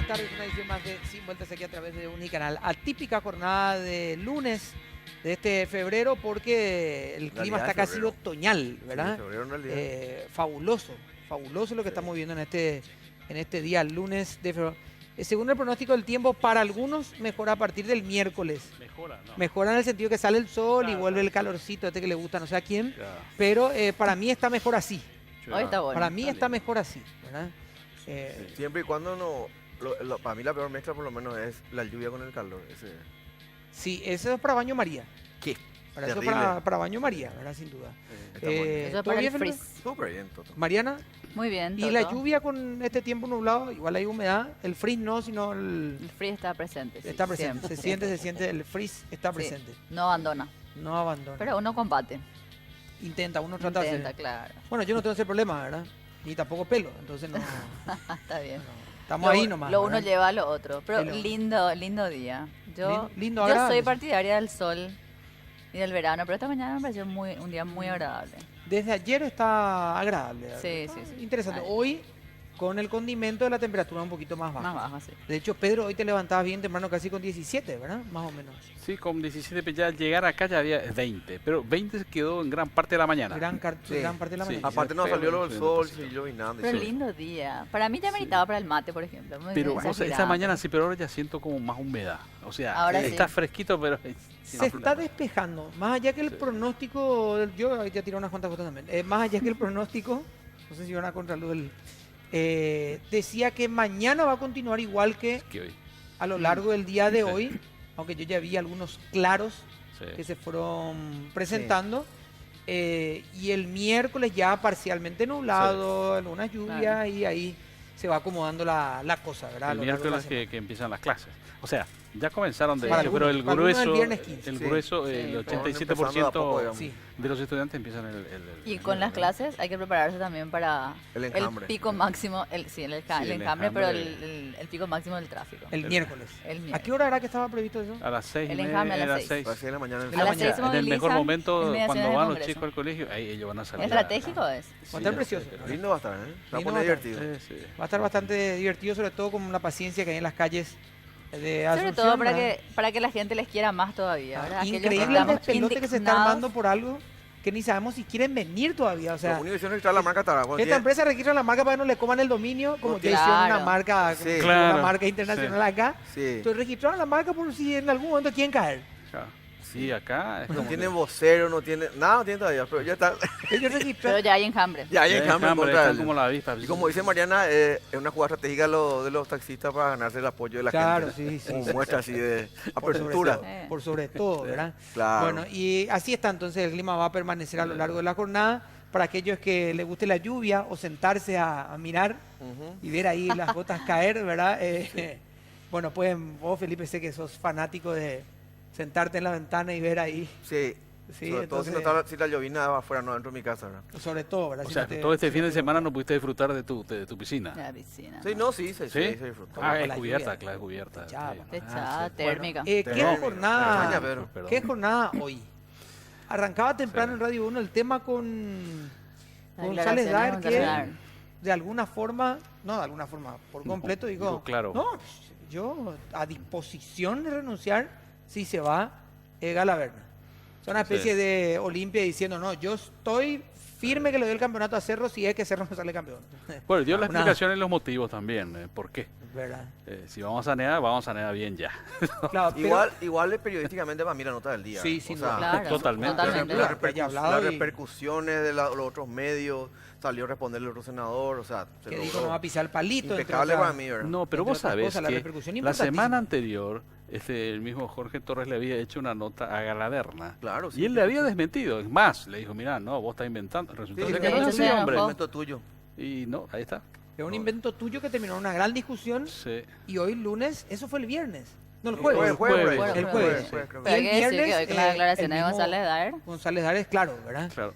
buenas tardes. Una edición más de Sin Vueltas aquí a través de Unicanal. Atípica jornada de lunes de este febrero porque el clima está casi otoñal, ¿verdad? Sí, febrero en realidad. Fabuloso lo que estamos viendo en este día, lunes de febrero. Según el pronóstico del tiempo, para algunos mejora a partir del miércoles. Mejora en el sentido que sale el sol y vuelve el calorcito que le gusta no sé a quién. Claro. Pero para mí está mejor así. Hoy está bueno. Para mí está mejor así, ¿verdad? Siempre y cuando no... para mí la peor mezcla por lo menos es la lluvia con el calor. Sí, eso es para Baño María. ¿Qué? Para eso Terrible. para Baño María, ¿verdad? Sin duda. Está bueno. Eso es ¿todo para bien, el Felipe? frizz. Súper bien, Toto. Mariana, Muy bien. y la Toto. lluvia con este tiempo nublado, igual hay humedad, el frizz no, sino El frizz está presente. Sí, está presente, siempre. se siente, el frizz está Sí, presente, no abandona. no abandona. Pero uno combate. Intenta, uno trata de Intenta, hacer. claro. Bueno, yo no tengo ese problema, ¿verdad? Ni tampoco pelo, entonces no, Está bien. estamos ahí nomás. Lo uno ¿verdad? lleva a lo otro. Pero Es lo- lindo día. Yo Lindo, soy agradable. partidaria del sol y del verano, pero esta mañana me pareció un día muy agradable. Desde ayer está agradable. Sí, Está sí. Interesante. Ay. Hoy, con el condimento de la temperatura un poquito más baja. Más bajo, sí. De hecho, Pedro, hoy te levantabas bien temprano, casi con 17, ¿verdad? Más o menos. Sí, con 17, pero ya al llegar acá ya había 20, pero 20 se quedó en gran parte de la mañana. Gran parte de la Sí. mañana. Aparte no Feo, salió lo del sí, sol, sí. siguió llovinando. Pero sí. lindo día. Para mí ya meritaba para el mate, por ejemplo. Muy Pero bien, no sé, esa exagerado. mañana sí, pero ahora ya siento como más humedad. O sea, Ahora sí. está fresquito, pero... Se está despejando, más allá que el Sí. pronóstico, yo ya tiré unas cuantas fotos también, más allá que el pronóstico, no sé si van a contraluz decía que mañana va a continuar igual que Que hoy. a lo largo del día de Sí. hoy, aunque yo ya vi algunos claros Sí. que se fueron presentando, y el miércoles ya parcialmente nublado, algunas lluvias Claro. y ahí se va acomodando la cosa, ¿verdad? A El lo largo de la miércoles semana. que empiezan las clases. O sea, ya comenzaron de Para hecho, pero el algunos, para algunos el grueso, viernes 15. el Sí. grueso, Sí, el pero- 87% Empezando de a poco, digamos. Sí. de los estudiantes empiezan Y con las clases hay que prepararse también para El enjambre. pico máximo, el enjambre, pero el pico máximo del tráfico. El miércoles. El ¿A miércoles. qué hora era que estaba previsto eso? A las 6 El enjambre a las 6. A las 6 de la mañana. De A la las mañana. 6 se en el mejor movilizan momento, inmediaciones cuando del van los Congreso. chicos al colegio, ahí ellos van a salir. Estratégico es. Va a estar ya precioso. sé, pero- Lindo va a estar, ¿eh? Se va a Lindo poner va a estar. divertido. Sí, sí. Va a estar bastante divertido, sobre todo con la paciencia que hay en las calles de Sobre Asunción. todo ¿verdad? para que la gente les quiera más todavía. ¿verdad? Aquellos que Increíble el estamos despelote que se está indignados. armando por algo que ni sabemos si quieren venir todavía. O sea, Lo único que hicieron es registrar la marca Taragua. esta Tiene- empresa registra la marca para que no le coman el dominio, como No ya tiene- hicieron una Claro. marca, Sí. Claro. una marca internacional acá. Sí. Entonces registraron la marca por si en algún momento quieren caer. Claro. Sí, acá es No como tiene que- vocero, no tiene... Nada, no tiene todavía, pero ya está. Ellos Pero registraron. ya hay enjambre. Ya hay ya enjambre enjambre, contra están él. como la avispa. Y como dice Mariana, es una jugada estratégica de los taxistas para ganarse el apoyo de la Claro, gente. sí, sí, Como sí. muestra así de Por sobre apertura. todo, por sobre todo, ¿verdad? Claro. Bueno, y así está, entonces el clima va a permanecer a lo largo de la jornada. Para aquellos que les guste la lluvia o sentarse a mirar Ujú. y ver ahí las gotas caer, ¿verdad? Bueno, pueden, vos Felipe, sé que sos fanático de sentarte en la ventana y ver ahí, Sí. Sí, Sobre todo si, no entonces- está, si la llovina va afuera, no dentro de mi casa, ¿verdad? sobre todo, ¿verdad? O Si sea, no te- todo este si fin no de te- semana no pudiste disfrutar de tu piscina. La piscina. Sí, no, sí, se disfrutó. Ah, con es la cubierta, lluvia. claro, es cubierta. Techada, sí. Techada, Ah, sí. térmica. ¿Qué Térmica. jornada? Vaya, Pedro. Perdón. ¿Qué jornada hoy? Arrancaba temprano Sí. en Radio 1 el tema con Las González declaraciones Daer, de que González Daer. de alguna forma, no de alguna forma, por completo, dijo digo, claro. no, yo a disposición de renunciar si se va Galaverna. Es una especie Sí. de Olimpia diciendo, no, yo estoy firme que le doy el campeonato a Cerro si es que Cerro no sale campeón. Bueno, dio la Una- explicación en los motivos también. ¿Por qué? ¿Verdad? Si vamos a sanear bien ya. Claro, pero- Igual es periodísticamente para mí la nota del día. Sí, O sin sea, duda. Claro, Totalmente. totalmente. Las, Que haya hablado las y- repercusiones de los otros medios, salió a responder el otro senador, o sea, se que logró. dijo no va a pisar el palito. entre Impecable otras- para mí, ¿verdad? No, pero entre vos otras sabés cosas, la que repercusión la importantísima. semana anterior el mismo Jorge Torres le había hecho una nota a Galaverna. Claro, sí. Y él le había desmentido. Es más, le dijo, mira, no, vos estás inventando. Sí, Resultó sí, ser sí, que no sí, es sí, así, sí, hombre. no. Momento tuyo. Y no, ahí está. Es un invento tuyo que terminó en una gran discusión Sí. y hoy lunes, eso fue el viernes. No, el El jueves. jueves. Bueno, El pero- jueves. creo Pero que- hay el que decir que viernes, hoy con las declaraciones el de mismo- González Daer González Dares, claro, ¿verdad? Claro.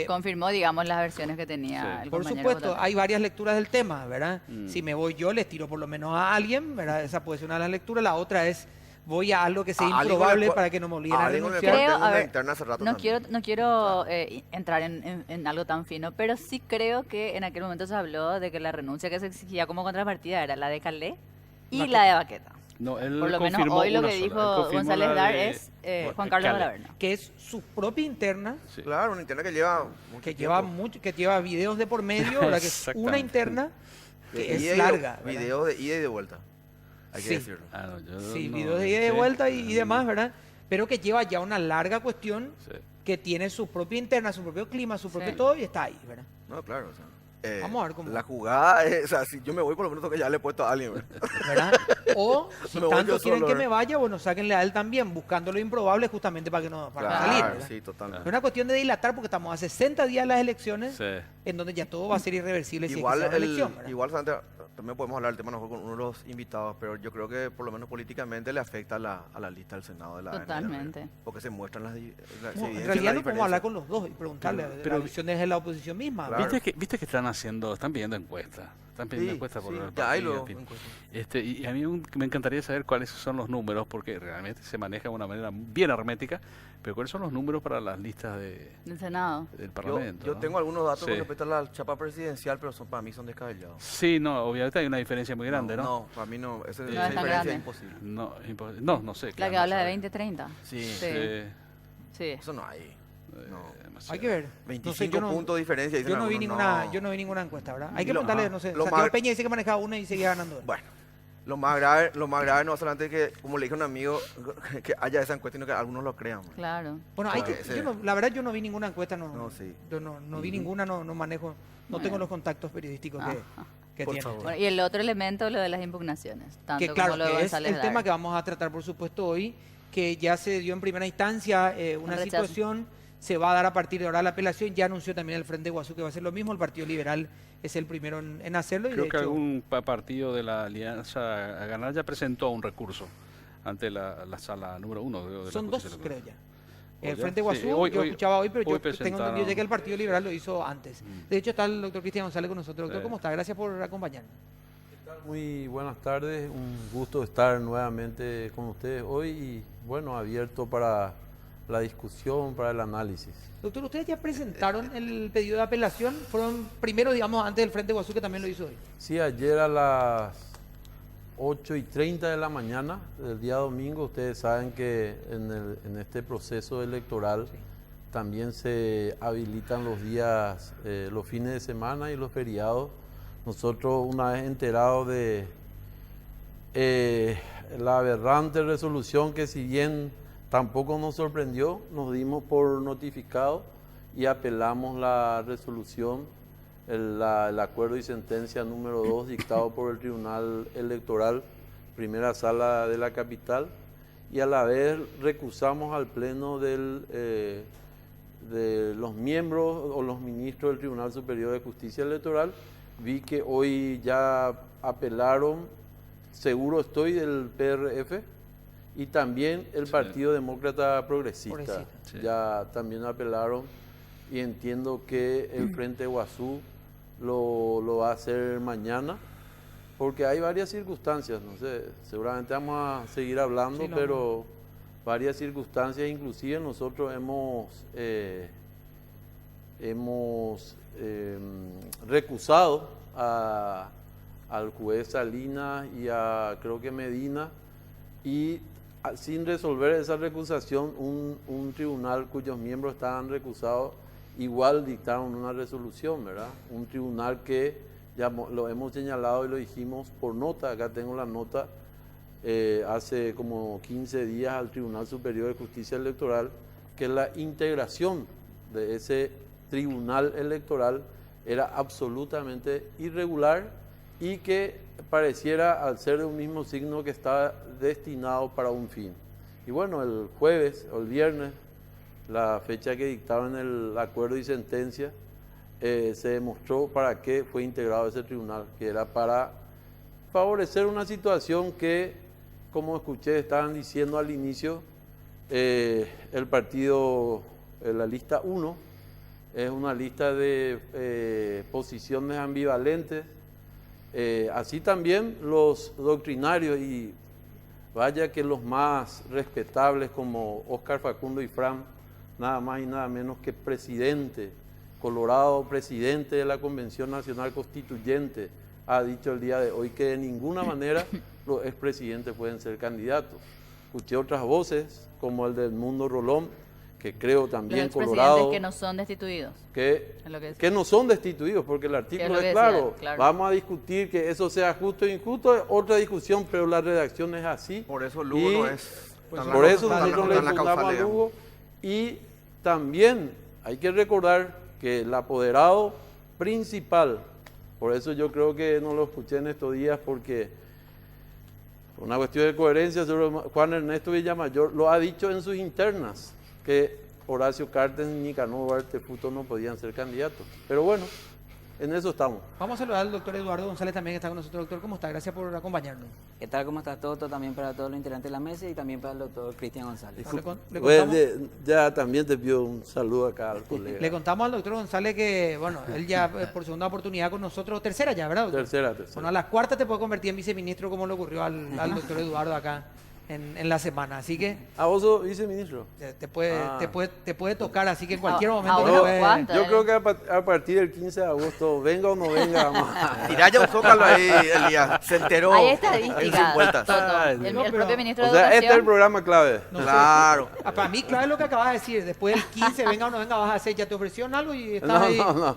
confirmó, digamos, las versiones que tenía Sí. el Por compañero supuesto, votante. hay varias lecturas del tema, ¿verdad? Mm. Si me voy yo, les tiro por lo menos a alguien, ¿verdad? Esa puede ser una de las lecturas. La otra es, voy a algo que sea A alguien improbable le pu- para que no me obliguen a alguien le renunciar. Creo- tengo a una ver, interna hace rato No también. quiero entrar en algo tan fino, pero sí creo que en aquel momento se habló de que la renuncia que se exigía como contrapartida era la de Calé y la de Baqueta. No, él Por lo menos confirmó hoy lo una que sola. Él dijo confirmó González la Dar de- es Juan Carlos Cale. Olaverna. Que es su propia interna, Sí. Claro, una interna que lleva mucho que tiempo. lleva videos de por medio, ¿verdad? Que es una Exactamente. interna De que ida es y larga, ¿verdad? Videos de ida y de vuelta. Hay que Sí. decirlo. Ah, no, yo Sí, no- videos de ida y de sí. vuelta y demás, ¿verdad? Pero que lleva ya una larga cuestión, Sí. que tiene su propia interna, su propio clima, su propio Sí. todo y está ahí, ¿verdad? No, claro. O sea, Vamos a ver cómo- La jugada es, o sea, si yo me voy, por lo menos tengo que ya le he puesto a alguien, ¿verdad? ¿Verdad? O si Me voy tanto yo quieren solo, que ¿verdad? me vaya, bueno, sáquenle a él también, buscando lo improbable justamente para que no para no salir, Claro, ¿verdad? sí, totalmente. Es una cuestión de dilatar porque estamos a 60 días de las elecciones, Sí. en donde ya todo va a ser irreversible si es que Igual, se da una elección, ¿verdad? igual Santa, también podemos hablar del tema mejor con uno de los invitados, pero yo creo que por lo menos políticamente le afecta a la lista del Senado de la Totalmente. ANR, porque se muestran las, se No, en evidencian realidad las no podemos hablar diferencias. con los dos y preguntarle Pero- la visión desde la oposición misma. Claro. ¿verdad? Viste que están pidiendo encuestas. Están pidiendo Sí, encuestas por sí, el ya hay partido, los en fin. encuestas. Y a mí me encantaría saber cuáles son los números, porque realmente se maneja de una manera bien hermética, pero cuáles son los números para las listas Del Senado. del Yo, Parlamento. yo ¿no? tengo algunos datos Sí. con respecto a la chapa presidencial, pero para mí son descabellados. Sí, no, obviamente hay una diferencia muy grande, ¿no? No, para mí no. Esa No esa es tan diferencia grande. es imposible. No sé. La claro, que no habla de sabe. 2030. Sí, Sí. Sí. eso no hay. No. Demasiado. Hay que ver. 25 yo puntos de diferencia. dicen algunos, no. yo no vi ninguna encuesta, ¿verdad? Hay Y que lo- preguntarle, ajá. no sé, Lo Santiago más- Peña dice que manejaba una y seguía ganando. Bueno, lo más grave no es solamente que, como le dije a un amigo, que haya esa encuesta, sino que algunos lo crean. man. Claro. Bueno, hay Claro, que, sí. la verdad yo no vi ninguna encuesta, No, sí. yo no vi ninguna, no manejo, no tengo los contactos periodísticos Ajá. que Por tiene. favor. Bueno, y el otro elemento, lo de las impugnaciones. Tanto Que claro, como lo de que es González el tema Dar. que vamos a tratar por supuesto hoy, que ya se dio en primera instancia una rechazo. situación, se va a dar a partir de ahora la apelación, ya anunció también el Frente Guazú que va a ser lo mismo, el Partido Liberal es el primero en hacerlo y Creo de que hecho algún partido de la Alianza a Ganar ya presentó un recurso ante la sala número 1. de la son dos, justicia creo electoral. ya. El ya? Frente Sí, Guazú, hoy- yo hoy- escuchaba hoy, pero hoy yo tengo presentaron. entendido ya que el Partido Liberal lo hizo antes. De hecho está el doctor Cristian González con nosotros. Doctor, Sí. ¿cómo está? Gracias por acompañarnos. Muy buenas tardes, un gusto estar nuevamente con ustedes hoy y bueno, abierto para la discusión, para el análisis. Doctor, ¿ustedes ya presentaron el pedido de apelación? ¿Fueron primero, digamos, antes del Frente Guazú que también lo hizo hoy? Sí, ayer a las 8:30 de la mañana del día domingo, ustedes saben que en este proceso electoral también se habilitan los días, los fines de semana y los feriados. Nosotros, una vez enterados de la aberrante resolución, que si bien tampoco nos sorprendió, nos dimos por notificado y apelamos la resolución, el acuerdo y sentencia número 2 dictado por el Tribunal Electoral, primera sala de la capital, y a la vez recusamos al pleno de los miembros o los ministros del Tribunal Superior de Justicia Electoral. Vi que hoy ya apelaron, seguro estoy, del PRF y también el Sí. Partido Demócrata Progresista. Progresista, sí. Ya también apelaron y entiendo que el Frente Guazú lo va a hacer mañana, porque hay varias circunstancias, no sé, seguramente vamos a seguir hablando, Sí, no, pero varias circunstancias, inclusive nosotros hemos recusado al juez Salinas y a creo que Medina, y sin resolver esa recusación, un tribunal cuyos miembros estaban recusados igual dictaron una resolución, ¿verdad? Un tribunal que ya lo hemos señalado y lo dijimos por nota, acá tengo la nota, hace como 15 días al Tribunal Superior de Justicia Electoral, que la integración de ese tribunal electoral era absolutamente irregular y que pareciera, al ser de un mismo signo, que estaba destinado para un fin. Y bueno, el jueves o el viernes, la fecha que dictaron el acuerdo y sentencia, se demostró para qué fue integrado ese tribunal, que era para favorecer una situación que, como escuché, estaban diciendo al inicio, el partido, la lista 1, es una lista de posiciones ambivalentes, así también los doctrinarios, y vaya que los más respetables como Óscar Facundo Ifrán, nada más y nada menos que presidente, Colorado, presidente de la Convención Nacional Constituyente, ha dicho el día de hoy que de ninguna manera los expresidentes pueden ser candidatos. Escuché otras voces, como el del Mundo Rolón, que creo Los también expresidentes Colorado, que no son destituidos. que, Es lo que decía. que no son destituidos, porque el artículo lo es que claro. decía, claro. Vamos a discutir que eso sea justo o injusto, es otra discusión, pero la redacción es así. Por eso Lugo Y no es... tan por la- eso tan la- nosotros le tan la impugnamos causal, a digamos. Lugo. Y también hay que recordar que el apoderado principal, por eso yo creo que no lo escuché en estos días, porque por una cuestión de coherencia, Juan Ernesto Villamayor lo ha dicho en sus internas, que Horacio Cartes ni Nicanor Duarte Puto no podían ser candidatos. Pero bueno, en eso estamos. Vamos a saludar al doctor Eduardo González también, que está con nosotros. Doctor, ¿cómo está? Gracias por acompañarnos. ¿Qué tal? ¿Cómo está todo? También para todos los integrantes de la mesa y también para el doctor Cristian González. Le Bueno, contamos- ya también te pido un saludo acá al colega. Le contamos al doctor González que, bueno, él ya por segunda oportunidad con nosotros, tercera ya, ¿verdad, doctor? Tercera. Bueno, a las cuartas te puedo convertir en viceministro, como le ocurrió al doctor Eduardo acá en la semana. Así que ¿A vos sos viceministro? te puede tocar, así que en cualquier Ah, momento ahora le puede- aguanta. Yo creo que a partir del 15 de agosto, venga o no venga, vamos a... Tirá ya un zócalo ahí, Elías. Se enteró. Hay Hay estadísticas. 100 vueltas. Toto. El No, pero- propio ministro O de sea, este es el Educación. programa clave. No sé. Claro. Para mí, claro, es lo que acabas de decir. Después del 15, venga o no venga, vas a hacer. Ya te ofrecieron algo y estás ahí. No.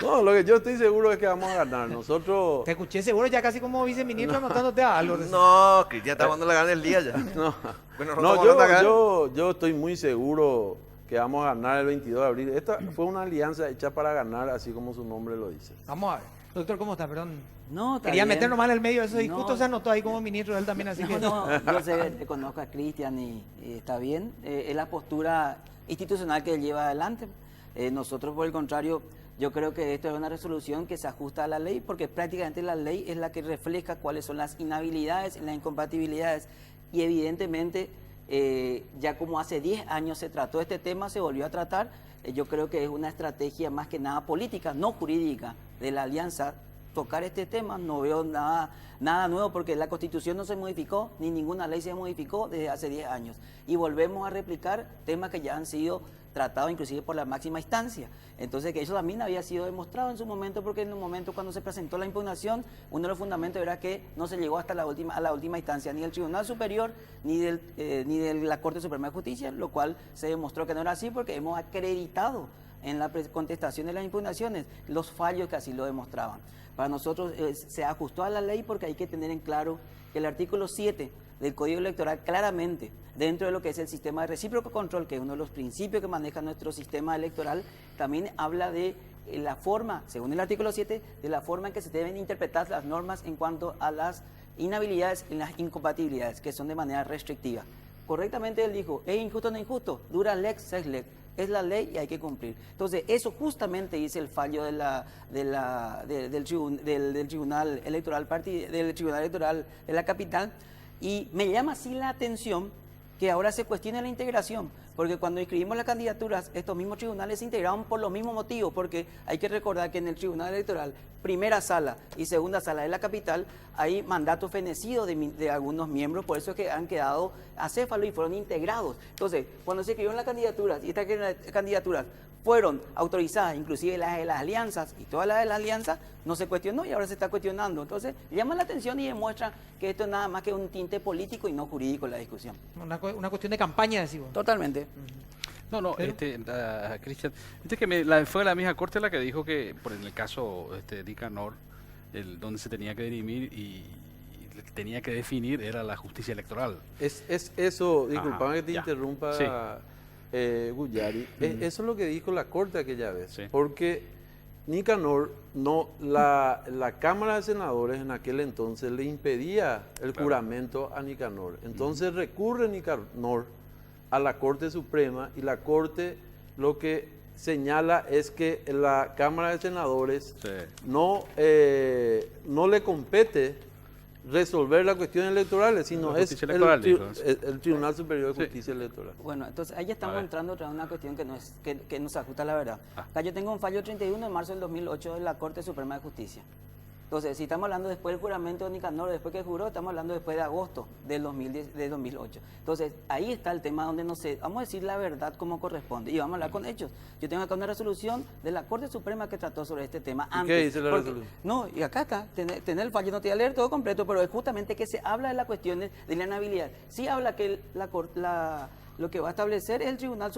No, lo que yo estoy seguro es que vamos a ganar. Nosotros... Te escuché seguro ya casi como viceministro anotándote a algo. No, Cristian está jugando la gana el día ya. No, Bueno, no, nosotros vamos a ganar. yo estoy muy seguro que vamos a ganar el 22 de abril. Esta fue una alianza hecha para ganar, así como su nombre lo dice. Vamos a ver. Doctor, ¿cómo está? Perdón. No, está Quería bien. meter nomás en el medio de eso y No. justo se anotó ahí como ministro él también, así que... No, yo sé, te conozco a Cristian y está bien. Es la postura institucional que él lleva adelante. Nosotros, por el contrario, yo creo que esto es una resolución que se ajusta a la ley, porque prácticamente la ley es la que refleja cuáles son las inhabilidades y las incompatibilidades. Y evidentemente, ya como hace 10 años se trató este tema, se volvió a tratar. Yo creo que es una estrategia más que nada política, no jurídica, de la alianza tocar este tema. No veo nada nuevo, porque la Constitución no se modificó, ni ninguna ley se modificó desde hace 10 años. Y volvemos a replicar temas que ya han sido tratados inclusive por la máxima instancia. Entonces, que eso también había sido demostrado en su momento, porque en un momento cuando se presentó la impugnación, uno de los fundamentos era que no se llegó hasta a la última instancia, ni del Tribunal Superior, ni de la Corte Suprema de Justicia, lo cual se demostró que no era así, porque hemos acreditado en la contestación de las impugnaciones los fallos que así lo demostraban. Para nosotros se ajustó a la ley, porque hay que tener en claro que el artículo 7 del Código Electoral claramente, dentro de lo que es el sistema de recíproco control, que es uno de los principios que maneja nuestro sistema electoral, también habla de la forma, según el artículo 7, de la forma en que se deben interpretar las normas en cuanto a las inhabilidades y las incompatibilidades, que son de manera restrictiva. Correctamente él dijo, ¿es injusto o no injusto? Dura lex, sex lex. Es la ley y hay que cumplir. Entonces, eso justamente dice el fallo del Tribunal Electoral de la capital. Y me llama así la atención que ahora se cuestione la integración, porque cuando inscribimos las candidaturas, estos mismos tribunales se integraron por los mismos motivos, porque hay que recordar que en el Tribunal Electoral, primera sala y segunda sala de la capital, hay mandatos fenecidos de algunos miembros, por eso es que han quedado acéfalos y fueron integrados. Entonces, cuando se escribieron las candidaturas, y estas candidaturas fueron autorizadas, inclusive las de las alianzas, y todas las de las alianzas, no se cuestionó y ahora se está cuestionando. Entonces, llama la atención y demuestra que esto es nada más que un tinte político y no jurídico la discusión. Una cuestión de campaña, decimos. Totalmente. No, Cristian, fue la misma corte la que dijo que, por en el caso Nicanor, donde se tenía que dirimir y lo que tenía que definir era la justicia electoral. Es eso, disculpame que te ya. interrumpa, Sí. Guyari. Eso es lo que dijo la Corte aquella vez. Sí. Porque Nicanor, la Cámara de Senadores en aquel entonces le impedía el juramento a Nicanor. Entonces recurre Nicanor a la Corte Suprema y la Corte lo que señala es que la Cámara de Senadores Sí. no le compete resolver las cuestiones electorales, sino La es justicia electoral, dijo. el Tribunal Superior de Sí. Justicia Electoral. Bueno, entonces ahí ya A estamos ver. entrando otra vez en una cuestión que no se ajusta a la verdad. Ah. Acá yo tengo un fallo 31 de marzo del 2008 de la Corte Suprema de Justicia. Entonces, si estamos hablando después del juramento de Nicanor, después que juró, estamos hablando después de agosto del 2008. Entonces, ahí está el tema donde no sé, vamos a decir la verdad como corresponde y vamos a hablar con hechos. Yo tengo acá una resolución de la Corte Suprema que trató sobre este tema antes. ¿Qué dice la resolución? No, y acá está, tener el fallo, no te voy a leer todo completo, pero es justamente que se habla de las cuestiones de la inhabilidad. Sí habla que lo que va a establecer es el Tribunal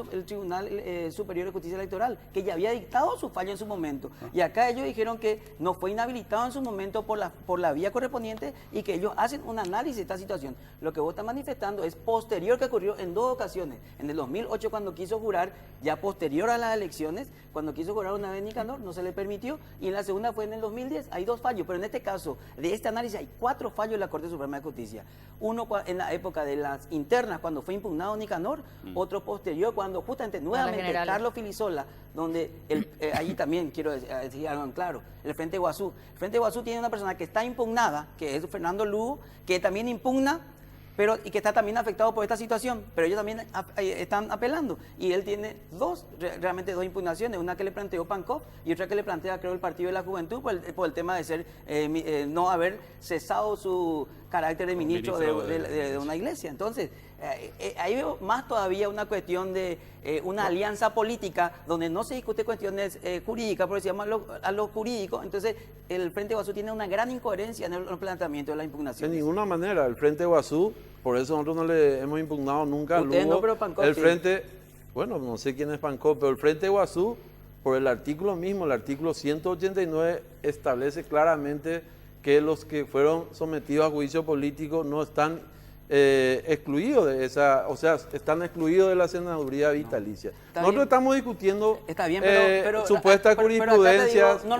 Superior de Justicia Electoral, que ya había dictado su fallo en su momento. Y acá ellos dijeron que no fue inhabilitado en su momento por la vía correspondiente y que ellos hacen un análisis de esta situación. Lo que vos estás manifestando es posterior, que ocurrió en 2 ocasiones. En el 2008 cuando quiso jurar, ya posterior a las elecciones, cuando quiso jurar una vez Nicanor, no se le permitió, y en la segunda fue en el 2010. Hay 2 fallos, pero en este caso, de este análisis hay 4 fallos de la Corte Suprema de Justicia. Uno en la época de las internas, cuando fue impugnado Nicanor, otro posterior, cuando justamente nuevamente Carlos Filisola, donde allí también quiero decir algo en claro, el Frente Guazú. El Frente Guazú tiene una persona que está impugnada, que es Fernando Lugo, que también impugna, y que está también afectado por esta situación, pero ellos también están apelando. Y él tiene realmente dos impugnaciones, una que le planteó Pankov y otra que le plantea, creo, el Partido de la Juventud por el tema de ser no haber cesado su carácter de ministro de una iglesia. Entonces, ahí veo más todavía una cuestión de una alianza política donde no se discute cuestiones jurídicas, porque si llama a lo jurídico, entonces el Frente Guazú tiene una gran incoherencia en el planteamiento de la impugnación. De ninguna manera, el Frente Guazú, por eso nosotros no le hemos impugnado nunca a Usted Lugo. no, pero Pankov el sí. Frente, bueno, no sé quién es Pankov, pero el Frente Guazú, por el artículo mismo, el artículo 189, establece claramente que los que fueron sometidos a juicio político no están excluidos de esa, o sea, están excluidos de la senaduría vitalicia. Nosotros estamos discutiendo está bien, pero supuestas jurisprudencias, supuesta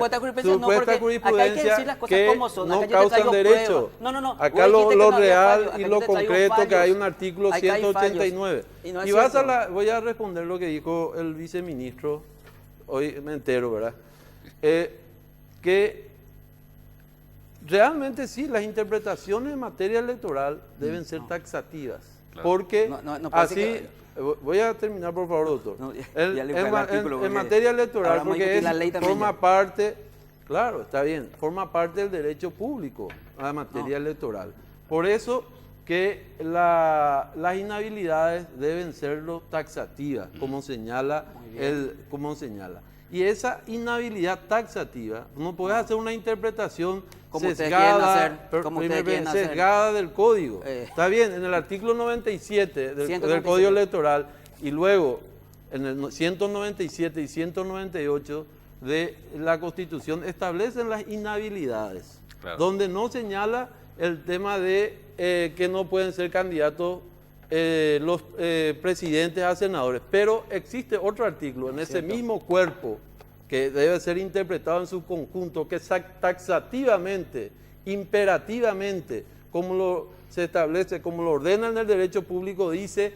jurisprudencia no, porque acá hay que decir las cosas como son, no acá yo te causan traigo derecho. pruebas. No, acá vos dijiste lo que no había real fallos, y acá lo yo te traigo concreto, que fallos. hay un artículo Acá hay 189. Y no es Y vas cierto. voy a responder lo que dijo el viceministro, hoy me entero, ¿verdad? Que realmente sí, las interpretaciones en materia electoral deben ser taxativas, porque No así, voy a terminar por favor, doctor. No, En materia electoral, porque forma parte, claro, está bien, forma parte del derecho público a la materia electoral. Por eso que las inhabilidades deben serlo taxativas, como señala Y esa inhabilidad taxativa, no puedes hacer una interpretación como sesgada del código. Está bien, en el artículo 97 del Código Electoral y luego en el 197 y 198 de la Constitución establecen las inhabilidades, donde no señala el tema de que no pueden ser candidatos los presidentes a senadores, pero existe otro artículo en ese mismo cuerpo que debe ser interpretado en su conjunto, que taxativamente, imperativamente, como se establece, como lo ordena en el derecho público, dice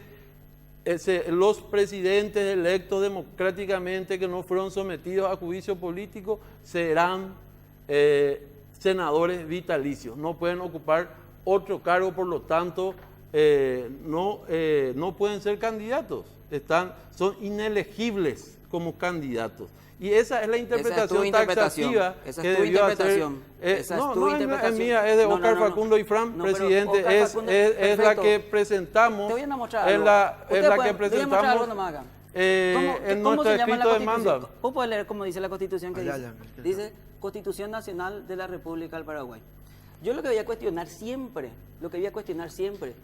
los presidentes electos democráticamente que no fueron sometidos a juicio político serán senadores vitalicios, no pueden ocupar otro cargo, por lo tanto no pueden ser candidatos, son inelegibles como candidatos. Y esa es la interpretación taxativa que debió hacer. No es mía, es de Óscar Facundo Ifrán, presidente, es la que presentamos, es la que presentamos en nuestro escrito de mando. ¿Vos podés leer cómo dice la Constitución que dice? Dice Constitución Nacional de la República del Paraguay. Yo lo que voy a cuestionar siempre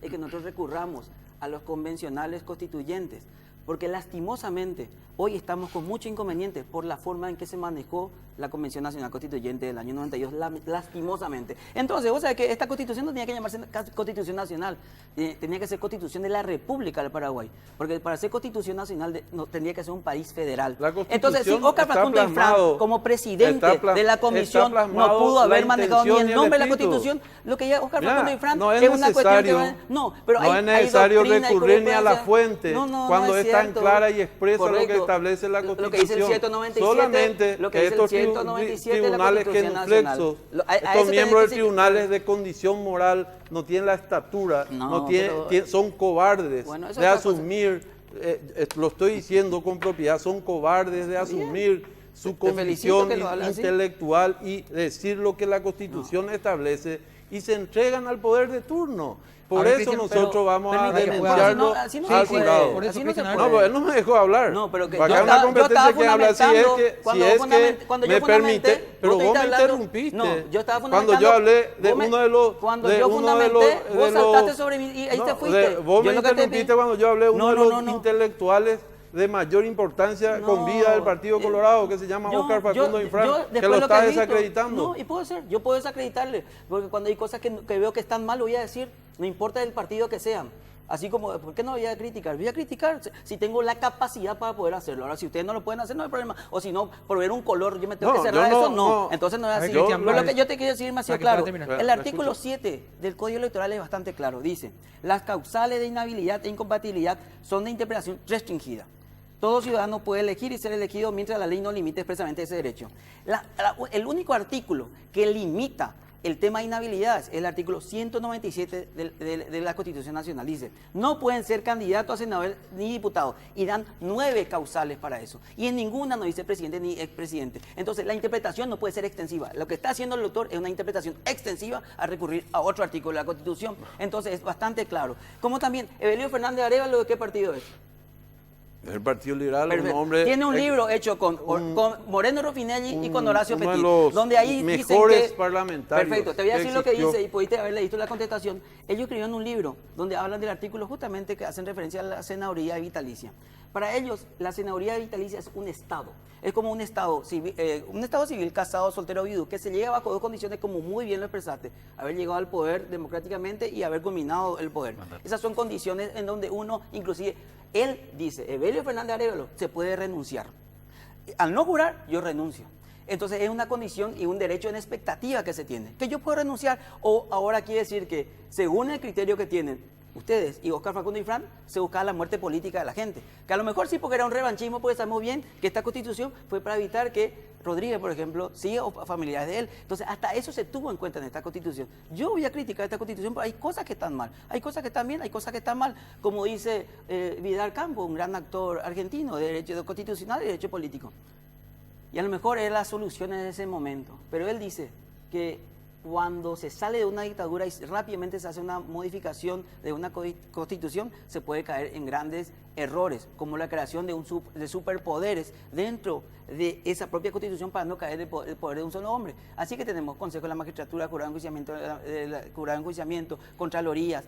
es que nosotros recurramos a los convencionales constituyentes, porque lastimosamente hoy estamos con mucho inconveniente por la forma en que se manejó la Convención Nacional Constituyente del año 92, lastimosamente. Entonces, vos sabés que esta Constitución no tenía que llamarse Constitución Nacional, tenía que ser Constitución de la República del Paraguay, porque para ser Constitución Nacional tendría que ser un país federal. Entonces, si Óscar Facundo Ifrán, como presidente de la Comisión, no pudo haber manejado ni el nombre de la Constitución, lo que ya Óscar Facundo Ifrán es una cuestión que no es necesario recurrir ni a la fuente cuando es tan clara y expresa lo que establece la Constitución. Lo que dice el 197, solamente lo que dice estos el 197 tribunales genuflexos, estos miembros de tribunales de condición moral no tienen la estatura, son cobardes de asumir, lo estoy diciendo con propiedad, son cobardes de asumir su Te felicito condición que lo hablas así. intelectual y decir lo que la Constitución establece y se entregan al poder de turno. Por Ahora, eso Cristian, nosotros pero vamos a permítame, denunciarlo así no al se puede. jurado. Por eso, Así no se Cristian, No, pero él no me dejó hablar. No, pero que Acá yo hay una estaba competencia que habla si es fundamentando, que, cuando si es vos que cuando yo me fundamenté, permite, pero vos vos me estás hablando- interrumpiste. No, yo estaba Cuando yo fundamentando, hablé de vos me- uno de los... cuando de yo uno de fundamenté, los- vos de los- saltaste sobre mí y ahí te fuiste. Vos Yo me lo que te interrumpiste pedí- cuando yo hablé de uno No, de no, los no, no. intelectuales de mayor importancia con vida del Partido Colorado, que se llama Óscar Facundo Infran, que lo está desacreditando. No, y puedo ser, yo puedo desacreditarle, porque cuando hay cosas que veo que están mal, lo voy a decir, no importa el partido que sean. Así como, ¿por qué no voy a criticar? Voy a criticar si tengo la capacidad para poder hacerlo. Ahora, si ustedes no lo pueden hacer, no hay problema. O si no, por ver un color, yo me tengo No, que cerrar yo no- eso, no. no. Entonces no es A ver, así. Cristian, Pero lo para- que yo te quiero decir demasiado para claro, terminar. el La artículo escucho. 7 del Código Electoral es bastante claro. Dice, las causales de inhabilidad e incompatibilidad son de interpretación restringida. Todo ciudadano puede elegir y ser elegido mientras la ley no limite expresamente ese derecho. El único artículo que limita el tema de inhabilidad es el artículo 197 de la Constitución Nacional. Dice, no pueden ser candidatos a senador ni diputados y dan 9 causales para eso. Y en ninguna no dice presidente ni expresidente. Entonces, la interpretación no puede ser extensiva. Lo que está haciendo el doctor es una interpretación extensiva a recurrir a otro artículo de la Constitución. Entonces, es bastante claro. Como también, Evelio Fernández Arévalo, ¿de qué partido es? El Partido Liberal, Perfecto. un hombre... Tiene un libro hecho con Moreno Ruffinelli y con Horacio uno de Petit, los donde ahí mejores dicen que, parlamentarios perfecto, te voy a que decir lo que existió. dice y pudiste haber leído la contestación. Ellos escribieron un libro donde hablan del artículo justamente que hacen referencia a la senaduría vitalicia. Para ellos, la senaduría vitalicia es un Estado. Es como un Estado civil casado, soltero, viudo, que se llega bajo dos condiciones, como muy bien lo expresaste: haber llegado al poder democráticamente y haber culminado el poder. Esas son condiciones en donde uno, inclusive, él dice, Evelio Fernández Arévalo, se puede renunciar. Al no jurar, yo renuncio. Entonces es una condición y un derecho en expectativa que se tiene. Que yo puedo renunciar, o ahora quiere decir que, según el criterio que tienen ustedes y Óscar Facundo Infran, se buscaba la muerte política de la gente. Que a lo mejor sí, porque era un revanchismo, porque sabemos bien que esta constitución fue para evitar que Rodríguez, por ejemplo, siga o familiares de él. Entonces, hasta eso se tuvo en cuenta en esta constitución. Yo voy a criticar esta constitución, pero hay cosas que están mal. Hay cosas que están bien, hay cosas que están mal. Como dice Vidal Campo, un gran actor argentino de derecho constitucional y derecho político. Y a lo mejor es la solución en ese momento. Pero él dice que cuando se sale de una dictadura y rápidamente se hace una modificación de una constitución, se puede caer en grandes errores, como la creación de superpoderes dentro de esa propia constitución para no caer el poder de un solo hombre. Así que tenemos Consejo de la Magistratura, Jurado de Enjuiciamiento, Contralorías,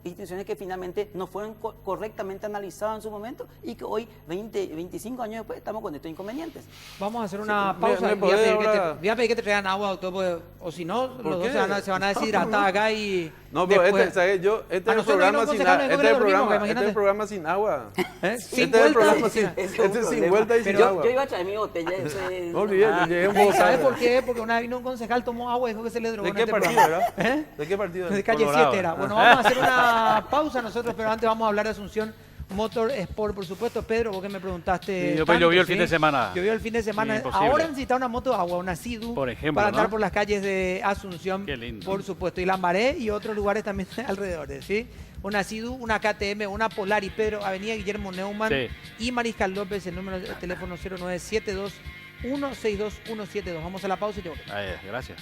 instituciones que finalmente no fueron correctamente analizadas en su momento y que hoy, 25 años después, estamos con estos inconvenientes. Vamos a hacer una Sí, pausa. me Voy a podés pedir que ahora- voy a pedir que te traigan agua, doctor, porque- o si no, los dos qué? se van a deshidratar acá y... No, pero después- ¿sabes? A es el nosotros programa vino un sin concejal, agua. me Este es el dormimos, programa, imagínate. programa sin agua. ¿Eh? Este Sin es el vuelta. programa sin, Ese es este un es sin problema. vuelta y sin Yo agua. iba a traer mi botella. No olvides, yo llegué un poco ¿Sabes tarde. por qué? Porque una vez vino un concejal, tomó agua y dijo que se le drogó ¿De en qué este partido, programa. verdad? ¿Eh? ¿De qué partido? De calle Colorado. 7 era. Bueno, vamos a hacer una pausa nosotros, pero antes vamos a hablar de Asunción Motor Sport, por supuesto. Pedro, vos que me preguntaste. Sí, pues llovió el fin de semana. Llovió el fin de semana. Imposible. Ahora necesita una moto de agua, una Sidu, Por ejemplo, para andar ¿no? por las calles de Asunción. Qué lindo. Por supuesto. Y Lambaré y otros lugares también alrededor, ¿sí? Una Sidu, una KTM, una Polar y Pedro, Avenida Guillermo Neumann Sí. y Mariscal López, el número de teléfono 0972 162 172. Vamos a la pausa y yo. Gracias.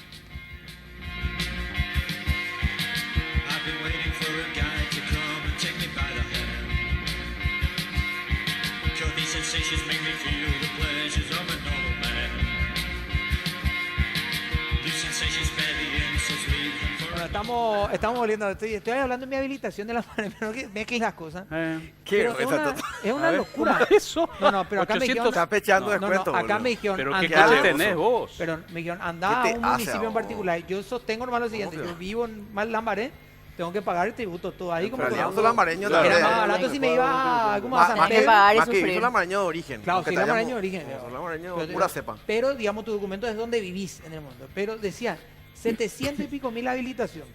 I've been waiting for a guy to come and take me by the hand. 'Cause these sensations make me feel the pleasures of a normal man. These sensations vary so sweet. Bueno, estamos volviendo. Estoy hablando de mi habilitación de la mano, pero que mezclen las cosas. Qué Pero es vergüenza, una, Toto. es una locura. Eso. No, pero acá me 800. dijeron. Está pechando No, descuento, acá boludo. me dijeron. Pero qué andá- coche tenés vos. Pero me dijeron, anda a ¿Qué te un hace municipio a en vos? particular. Yo sostengo nomás lo siguiente. ¿Cómo que Yo va? vivo en Mal Lambaré, tengo que pagar el tributo todo ahí como Pero todo. Alonso Lambareño Era también. más barato si me iba a, ¿cómo a San Más Tenés que Pedro. pagar y más que sufrir. hizo Lambareño de origen. Claro, aunque sí, te hayamos- Lambareño de origen. Lambareño, Pero- pura cepa. Pero, digamos, tu documento es donde vivís en el mundo. Pero decía, 700 y pico mil habilitación.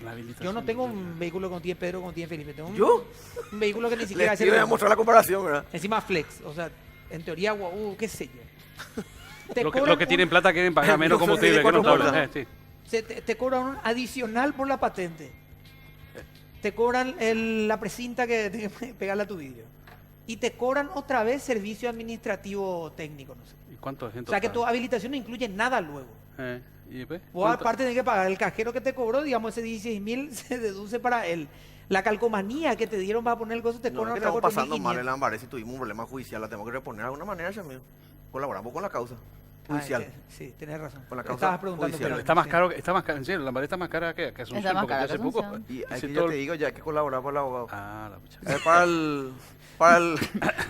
La habilitación. Yo no tengo un vehículo con 10 Pedro, con 10 Felipe. Tengo ¿Yo? un vehículo que ni siquiera Les es iba a mostrar la comparación, ¿verdad? encima flex. O sea, en teoría, qué sé yo. Te Lo que cobran tienen un- plata quieren pagar menos No, combustible que cuatro nosotros. bolas. Sí. te cobran un adicional por la patente. Te cobran la precinta que tienes que pegarle a tu vidrio. y te cobran otra vez servicio administrativo técnico, no sé. ¿Y cuánto es en O sea que total? tu habilitación no incluye nada luego. ¿Y después? Vos ¿Cuánto? aparte tenés que pagar el cajero que te cobró, digamos, ese 16.000 se deduce para él. La calcomanía que te dieron para poner el costo te No, cobran es que otra estamos pasando mal 4.500. en la Ambaré si tuvimos un problema judicial, la tenemos que reponer de alguna manera, ya amigo. Colaboramos con la causa judicial. Sí, tenés razón. Con la causa Estabas preguntando. judicial. pero- Está más sí. caro, está más caro, en serio, la Lambaré está más cara que Asunción, Está más porque cara yo hace que poco... Asunción. Y hice aquí ya todo te el- digo, ya hay que colaborar por el abogado. Ah, la pucha. Para el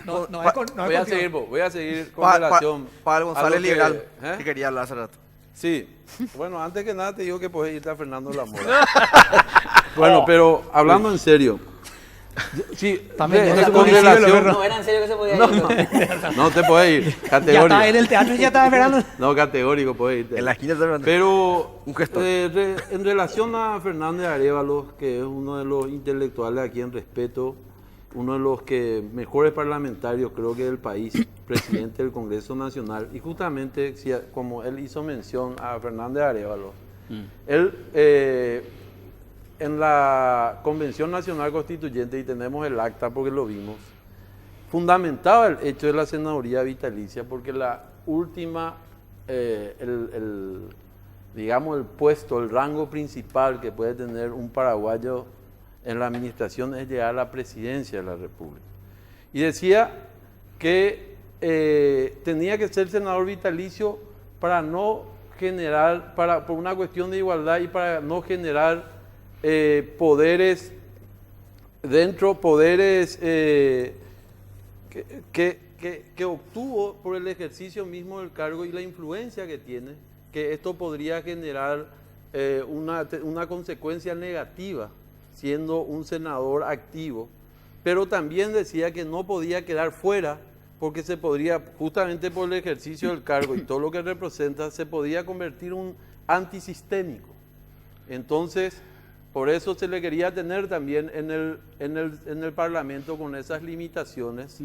No, no, pa- es con- no es Voy a contigo. seguir, voy a seguir con pa- relación para el a González lo que- Liberal, ¿eh? que quería hablar hace rato. Sí, bueno, antes que nada te digo que puedes irte a Fernando Lamora. Bueno, pero hablando en serio. Sí, También, de- ya está con muy visible, relación, No, era en serio que se podía ir. no te puedes ir, Ya categórico. estaba en el teatro y ya estaba esperando. No, categórico puedes irte. En la esquina de Pero Un gestor. en relación a Fernández Arévalo, que es uno de los intelectuales a quien respeto, uno de los que mejores parlamentarios creo que del país, presidente del Congreso Nacional, y justamente como él hizo mención a Fernández Arévalo, él en la Convención Nacional Constituyente, y tenemos el acta porque lo vimos, fundamentaba el hecho de la senaduría vitalicia porque la última, digamos, el puesto, el rango principal que puede tener un paraguayo en la administración es llegar a la presidencia de la República. Y decía que tenía que ser senador vitalicio para no generar, por una cuestión de igualdad y para no generar poderes que obtuvo por el ejercicio mismo del cargo y la influencia que tiene, que esto podría generar una consecuencia negativa siendo un senador activo, pero también decía que no podía quedar fuera porque se podría, justamente por el ejercicio del cargo y todo lo que representa, se podía convertir en un antisistémico. Entonces, por eso se le quería tener también en el Parlamento con esas limitaciones.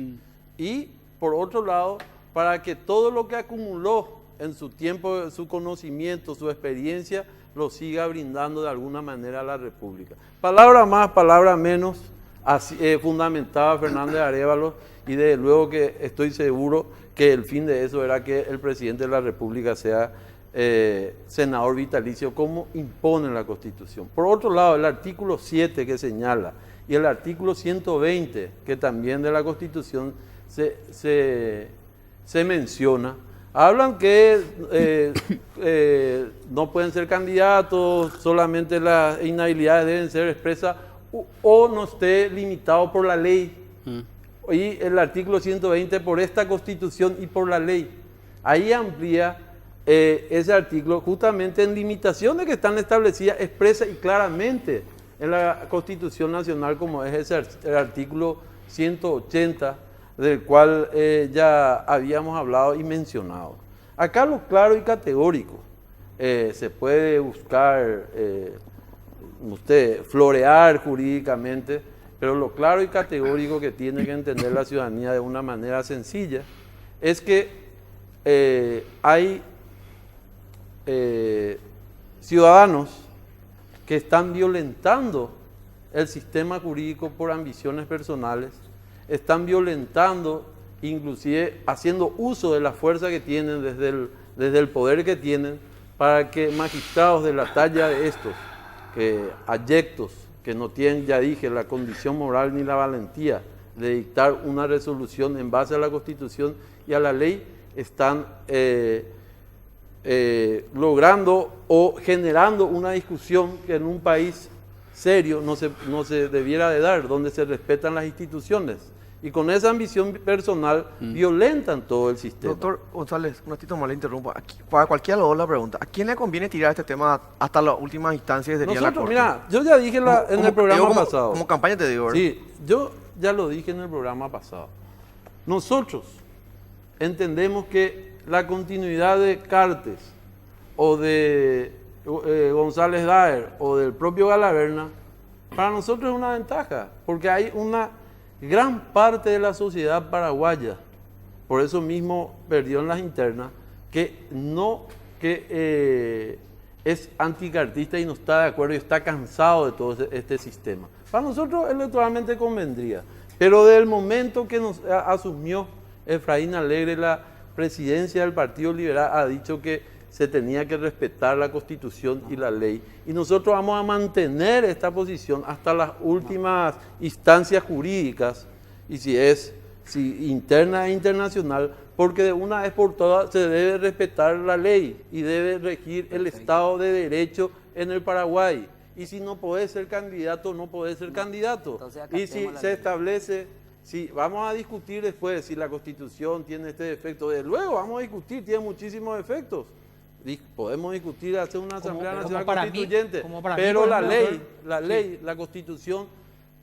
Y, por otro lado, para que todo lo que acumuló en su tiempo, su conocimiento, su experiencia, lo siga brindando de alguna manera a la República. Palabra más, palabra menos, así, fundamentaba Fernández Arévalo, y desde luego que estoy seguro que el fin de eso era que el presidente de la República sea senador vitalicio, como impone la Constitución. Por otro lado, el artículo 7 que señala y el artículo 120 que también de la Constitución se menciona, hablan que no pueden ser candidatos, solamente las inhabilidades deben ser expresas o no esté limitado por la ley. Y el artículo 120 por esta Constitución y por la ley. Ahí amplía ese artículo justamente en limitaciones que están establecidas expresa y claramente en la Constitución Nacional, como es el artículo 180, del cual ya habíamos hablado y mencionado. Acá lo claro y categórico, se puede buscar, florear jurídicamente, pero lo claro y categórico que tiene que entender la ciudadanía de una manera sencilla es que hay ciudadanos que están violentando el sistema jurídico por ambiciones personales, están violentando, inclusive haciendo uso de la fuerza que tienen desde el poder que tienen, para que magistrados de la talla de estos, que abyectos, que no tienen, ya dije, la condición moral ni la valentía de dictar una resolución en base a la Constitución y a la ley, están logrando o generando una discusión que en un país serio no se debiera de dar, donde se respetan las instituciones. Y con esa ambición personal violentan todo el sistema. Doctor González, un ratito más le interrumpo. Aquí, para cualquiera de los dos la pregunta, ¿a quién le conviene tirar este tema hasta las últimas instancias de la Nosotros, Corte? mira, yo ya dije en el programa pasado. Como campaña te digo, ¿verdad? Sí, yo ya lo dije en el programa pasado. Nosotros entendemos que la continuidad de Cartes o de González Daer o del propio Galaverna, para nosotros es una ventaja, porque hay una gran parte de la sociedad paraguaya, por eso mismo perdió en las internas, que es anticartista y no está de acuerdo y está cansado de todo este sistema. Para nosotros electoralmente convendría, Pero desde el momento que nos asumió Efraín Alegre la presidencia del Partido Liberal, ha dicho que se tenía que respetar la Constitución y la ley. Y nosotros vamos a mantener esta posición hasta las últimas instancias jurídicas, y si interna e internacional, porque de una vez por todas se debe respetar la ley y debe regir el Estado de Derecho en el Paraguay. Y si no podés ser candidato, no podés ser candidato. Entonces, Y si acatemos la se ley. establece, si vamos a discutir después si la Constitución tiene este defecto, desde luego vamos a discutir, tiene muchísimos defectos. Podemos discutir, hacer una Asamblea pero Nacional como para mí, Constituyente, como para mí, pero por la ejemplo, ley, la Constitución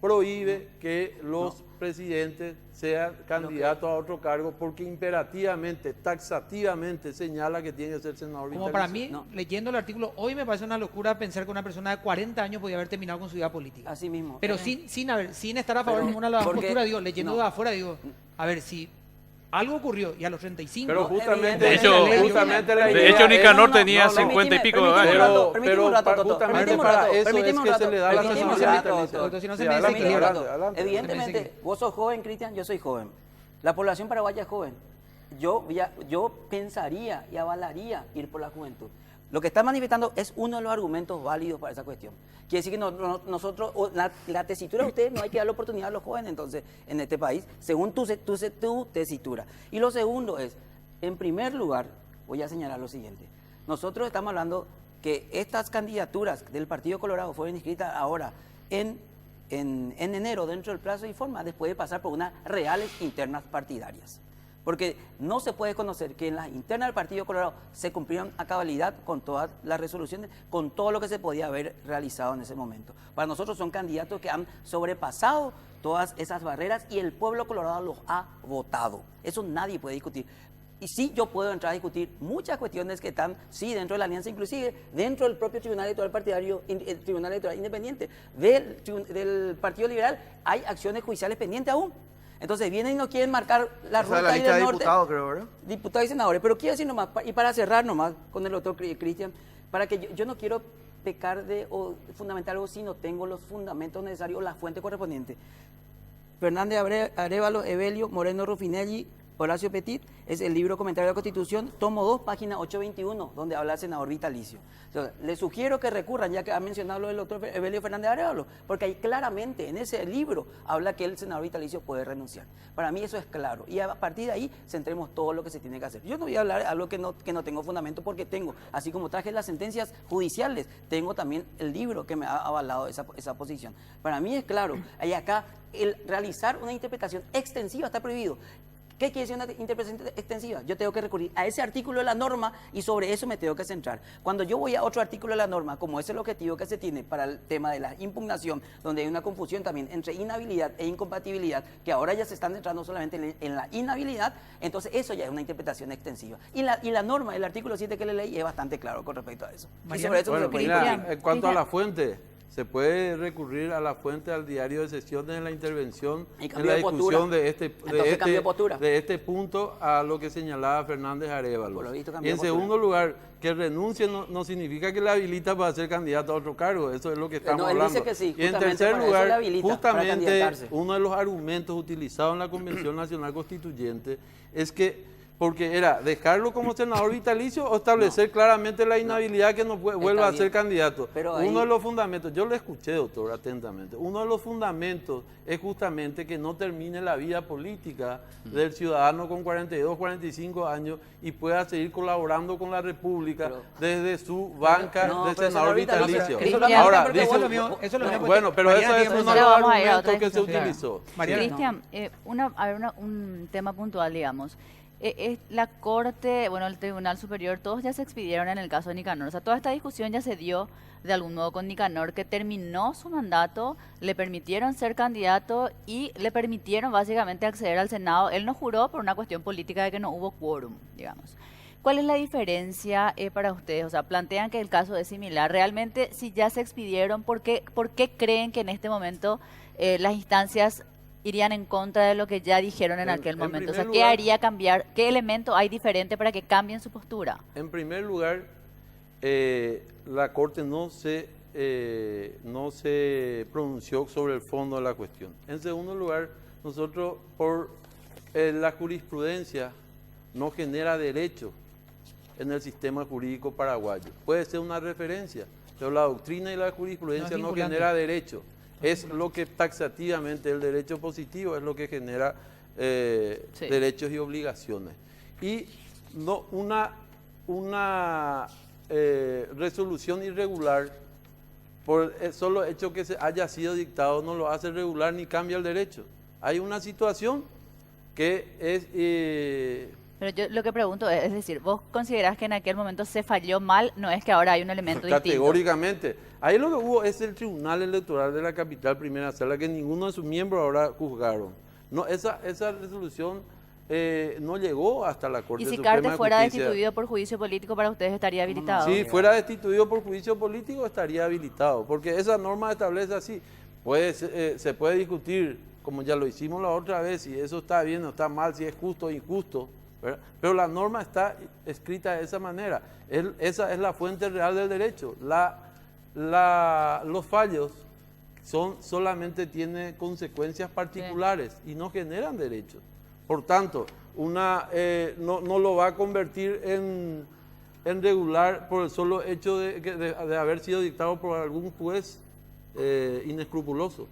prohíbe que los presidentes sean candidatos a otro cargo porque imperativamente, taxativamente señala que tiene que ser senador Como para vitalicio. mí, leyendo el artículo, hoy me parece una locura pensar que una persona de 40 años podía haber terminado con su vida política. Así mismo. Pero sin estar a favor de Pero, ninguna de las porque- posturas, digo, leyendo no. de afuera, digo, a ver, si algo ocurrió y a los 35... Pero justamente, De hecho, justamente la de idea hecho, es- Nicanor tenía 50 y pico de permíteme años. un rato, permíteme un rato, Pero Toto, justamente permíteme un para rato, eso permíteme es un que rato, se le da la permíteme un sensibilidad rato, vitalicia. Toto. Si no se Sí, me adelante, Permíteme un rato. adelante. Evidentemente, vos sos joven, Cristian, yo soy joven. La población paraguaya es joven. Yo pensaría y avalaría ir por la juventud. Lo que está manifestando es uno de los argumentos válidos para esa cuestión. Quiere decir que nosotros, la tesitura de ustedes no hay que dar la oportunidad a los jóvenes entonces en este país, según tu tesitura. Y lo segundo es, en primer lugar, voy a señalar lo siguiente. Nosotros estamos hablando que estas candidaturas del Partido Colorado fueron inscritas ahora en enero dentro del plazo y forma, después de pasar por unas reales internas partidarias. Porque no se puede conocer que en las internas del Partido Colorado se cumplieron a cabalidad con todas las resoluciones, con todo lo que se podía haber realizado en ese momento. Para nosotros son candidatos que han sobrepasado todas esas barreras y el pueblo colorado los ha votado. Eso nadie puede discutir. Y sí, yo puedo entrar a discutir muchas cuestiones que están, sí, dentro de la alianza, inclusive dentro del propio Tribunal Electoral Partidario, el Tribunal Electoral Independiente, del Partido Liberal, hay acciones judiciales pendientes aún. Entonces vienen y no quieren marcar la Esa ruta es la ahí lista del de norte. diputados, creo, ¿verdad? Diputados y senadores. Pero quiero decir nomás, y para cerrar nomás con el doctor Cristian, para que yo no quiero pecar o fundamentar algo si no tengo los fundamentos necesarios o la fuente correspondiente. Fernández Arévalo, Evelio, Moreno Rufinelli, Horacio Petit, es el libro Comentario de la Constitución, tomo 2, página 821, donde habla el senador vitalicio. Entonces, les sugiero que recurran, ya que ha mencionado lo del doctor Evelio Fernández Arévalo, porque ahí claramente en ese libro habla que el senador vitalicio puede renunciar. Para mí eso es claro, y a partir de ahí centremos todo lo que se tiene que hacer. Yo no voy a hablar de algo que no tengo fundamento, porque tengo, así como traje las sentencias judiciales, tengo también el libro que me ha avalado esa posición. Para mí es claro, y acá el realizar una interpretación extensiva está prohibido. ¿Qué quiere decir una interpretación extensiva? Yo tengo que recurrir a ese artículo de la norma y sobre eso me tengo que centrar. Cuando yo voy a otro artículo de la norma, como es el objetivo que se tiene para el tema de la impugnación, donde hay una confusión también entre inhabilidad e incompatibilidad, que ahora ya se están centrando solamente en la inhabilidad, entonces eso ya es una interpretación extensiva. Y la norma, el artículo 7 que le leí, es bastante claro con respecto a eso. Y sobre eso Bueno, se puede mira, discutir. en cuanto a la fuente, se puede recurrir a la fuente al diario de sesiones en la intervención, Y en cambio la de postura. discusión Entonces, cambio de postura. de este punto a lo que señalaba Fernández Arévalo. Por lo visto, Y cambió en de postura. segundo lugar, que renuncie no significa que le habilita para ser candidato a otro cargo, eso es lo que estamos él dice hablando. que sí, Y en justamente tercer para eso lugar, le habilita, para justamente candidatarse. uno de los argumentos utilizados en la Convención Nacional Constituyente es que porque era dejarlo como senador vitalicio o establecer claramente la inhabilidad que no vuelva a bien. ser candidato. Pero ahí- Uno de los fundamentos, yo le escuché, doctor, atentamente, uno de los fundamentos es justamente que no termine la vida política del ciudadano con 42, 45 años y pueda seguir colaborando con la República Pero- desde su banca No, de pero senador senador vitalicio, vitalicio. Cristian, Ahora, porque dice- eso es lo mío, eso es lo mío, bueno, pero Mariana eso es tiene uno razón. de los Vamos a ir a otra argumentos que se discusión. utilizó. Mariana. Cristian, un tema puntual, digamos. La Corte, bueno, el Tribunal Superior, todos ya se expidieron en el caso de Nicanor. O sea, toda esta discusión ya se dio de algún modo con Nicanor, que terminó su mandato, le permitieron ser candidato y le permitieron básicamente acceder al Senado. Él no juró por una cuestión política de que no hubo quórum, digamos. ¿Cuál es la diferencia para ustedes? O sea, plantean que el caso es similar. Realmente, si ya se expidieron, ¿por qué creen que en este momento las instancias irían en contra de lo que ya dijeron en aquel en momento? O sea, primer ¿qué lugar- haría cambiar? ¿Qué elemento hay diferente para que cambien su postura? En primer lugar, la Corte no se pronunció sobre el fondo de la cuestión. En segundo lugar, nosotros por la jurisprudencia no genera derecho en el sistema jurídico paraguayo. Puede ser una referencia, pero la doctrina y la jurisprudencia no genera derecho. Es lo que taxativamente el derecho positivo es lo que genera derechos y obligaciones. Y no una resolución irregular por el solo hecho que se haya sido dictado no lo hace regular ni cambia el derecho. Hay una situación que es... Pero yo lo que pregunto es decir, ¿vos considerás que en aquel momento se falló mal? No es que ahora hay un elemento distinto. Categóricamente. Ahí lo que hubo es el Tribunal Electoral de la Capital Primera Sala, que ninguno de sus miembros ahora juzgaron. No, esa resolución no llegó hasta la Corte Suprema de Justicia. ¿Y si Cartes fuera destituido por juicio político, para ustedes estaría habilitado? Si fuera destituido por juicio político, estaría habilitado, porque esa norma establece así. Se puede discutir, como ya lo hicimos la otra vez, si eso está bien o está mal, si es justo o injusto, ¿verdad? Pero la norma está escrita de esa manera. Esa es la fuente real del derecho. Los fallos solamente tienen consecuencias particulares y no generan derechos. Por tanto, no lo va a convertir en regular por el solo hecho de haber sido dictado por algún juez inescrupuloso.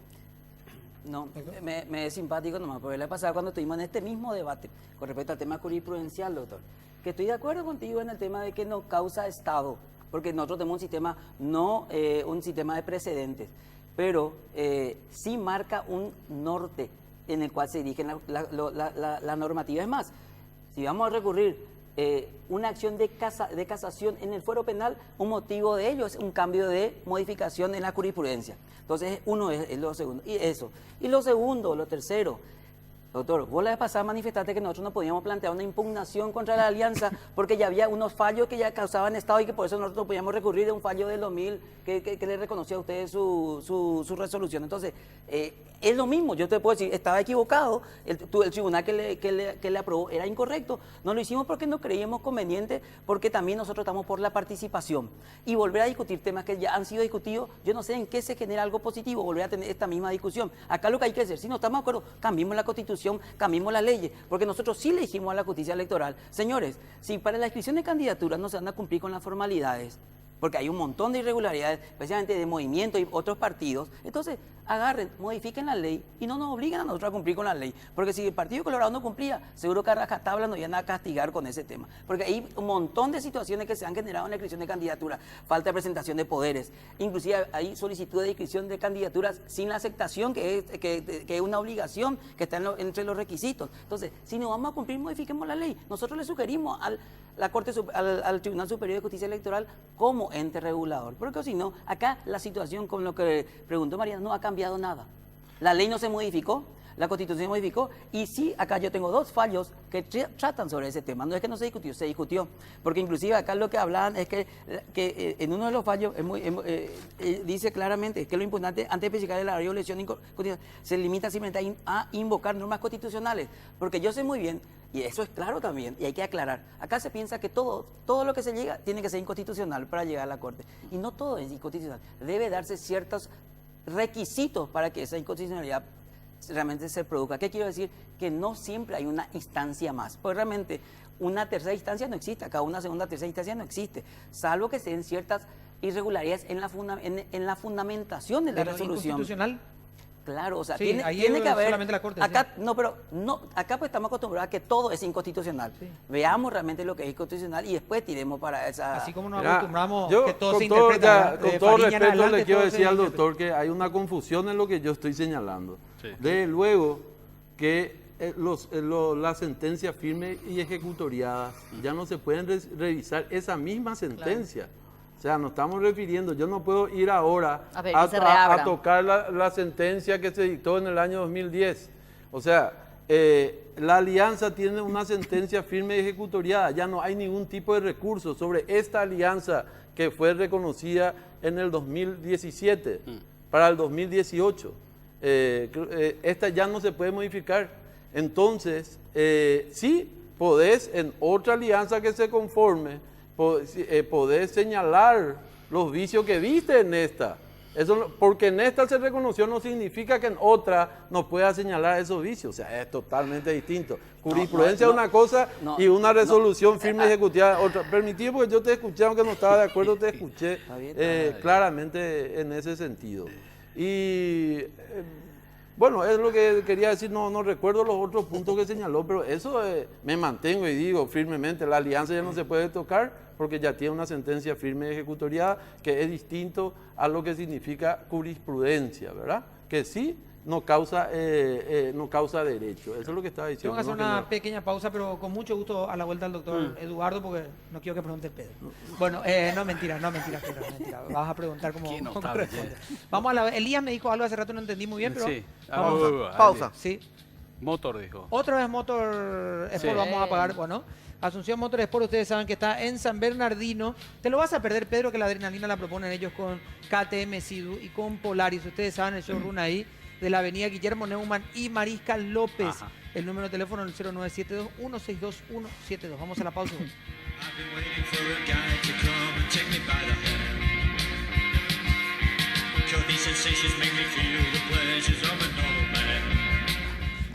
No, me es simpático nomás, porque la pasada cuando estuvimos en este mismo debate con respecto al tema jurisprudencial, doctor, que estoy de acuerdo contigo en el tema de que no causa Estado, porque nosotros tenemos un sistema, no un sistema de precedentes, pero sí marca un norte en el cual se dirige la normativa. Es más, si vamos a recurrir una acción de casación en el fuero penal, un motivo de ello es un cambio de modificación en la jurisprudencia. Entonces, uno es lo segundo. Y eso. Y lo segundo, lo tercero. Doctor, vos la vez pasada manifestaste que nosotros no podíamos plantear una impugnación contra la alianza porque ya había unos fallos que ya causaban Estado y que por eso nosotros podíamos recurrir de un fallo del 2000 que le reconocía a ustedes su resolución. Entonces, es lo mismo, yo te puedo decir, estaba equivocado, el tribunal que le aprobó era incorrecto, no lo hicimos porque no creíamos conveniente, porque también nosotros estamos por la participación. Y volver a discutir temas que ya han sido discutidos, yo no sé en qué se genera algo positivo, volver a tener esta misma discusión. Acá lo que hay que hacer, si no estamos de acuerdo, cambiemos la Constitución, cambiemos las leyes, porque nosotros sí le dijimos a la justicia electoral, señores, si para la inscripción de candidaturas no se van a cumplir con las formalidades, porque hay un montón de irregularidades, especialmente de movimiento y otros partidos, entonces agarren, modifiquen la ley y no nos obliguen a nosotros a cumplir con la ley, porque si el Partido Colorado no cumplía, seguro que a rajatabla nos iban a castigar con ese tema, porque hay un montón de situaciones que se han generado en la inscripción de candidaturas, falta de presentación de poderes, inclusive hay solicitudes de inscripción de candidaturas sin la aceptación, que es una obligación que está entre los requisitos. Entonces, si no vamos a cumplir, modifiquemos la ley. Nosotros le sugerimos al Tribunal Superior de Justicia Electoral como ente regulador, porque si no, acá la situación, con lo que preguntó María, no ha cambiado nada. La ley no se modificó, la Constitución se modificó, y sí, acá yo tengo dos fallos que tratan sobre ese tema. No es que no se discutió, porque inclusive acá lo que hablaban es que en uno de los fallos dice claramente que lo impugnante antes de especificar el horario de elección se limita simplemente a invocar normas constitucionales, porque yo sé muy bien, y eso es claro también, y hay que aclarar, acá se piensa que todo lo que se llega tiene que ser inconstitucional para llegar a la Corte, y no todo es inconstitucional, debe darse ciertos requisitos para que esa inconstitucionalidad realmente se produzca. ¿Qué quiero decir? Que no siempre hay una instancia más, porque realmente una tercera instancia no existe, acá una segunda, tercera instancia no existe, salvo que se den ciertas irregularidades en la fundamentación de la resolución. ¿Inconstitucional? Claro, o sea, Sí, tiene que haber. solamente la Corte, acá, sí. no, pero no, acá pues estamos acostumbrados a que todo es inconstitucional. Sí. Veamos realmente lo que es inconstitucional y después tiremos para esa. Así como nos Mira, acostumbramos yo que todo con se todo, interpreta. ¿verdad? con De todo Fariña en respeto adelante, le quiero todo se decir al interpreta. doctor que hay una confusión en lo que yo estoy señalando. Sí. Desde luego que las sentencias firmes y ejecutoriadas ya no se pueden revisar esa misma sentencia. O sea, nos estamos refiriendo, yo no puedo ir ahora A ver, que se reabran. a tocar la sentencia que se dictó en el año 2010. O sea, la alianza tiene una sentencia firme y ejecutoriada, ya no hay ningún tipo de recurso sobre esta alianza que fue reconocida en el 2017 para el 2018. Esta ya no se puede modificar. Entonces, sí, podés en otra alianza que se conforme, podés señalar los vicios que viste en esta, Eso, porque en esta se reconoció no significa que en otra no pueda señalar esos vicios. O sea, es totalmente distinto. Jurisprudencia es una cosa y una resolución firme ejecutiva otra. Permití, porque yo te escuché, aunque no estaba de acuerdo, te escuché claramente en ese sentido. Y bueno, es lo que quería decir, no recuerdo los otros puntos que señaló, pero eso me mantengo y digo firmemente, la alianza ya no se puede tocar porque ya tiene una sentencia firme ejecutoriada que es distinto a lo que significa jurisprudencia, ¿verdad? Que sí no causa derecho. Eso es lo que estaba diciendo. Tengo que hacer una pequeña pausa, pero con mucho gusto a la vuelta al doctor Eduardo, porque no quiero que pregunte Pedro. Bueno, no mentira, Pedro, mentira. Vas a preguntar cómo responde. Vamos a la... Elías me dijo algo hace rato, no entendí muy bien, pero... Sí. Pausa. Sí. Motor dijo. Otra vez Motor Sport, vamos a pagar, bueno. Asunción Motor Sport, ustedes saben que está en San Bernardino. Te lo vas a perder, Pedro, que la adrenalina la proponen ellos con KTM Sidu y con Polaris. Ustedes saben el showroom ahí de la avenida Guillermo Neumann y Mariscal López. Ajá. El número de teléfono es el 0972-162-172. Vamos a la pausa. I've been waiting for a guy to come and take me by the hand. Cause these sensations make me feel the pleasures of a normal man.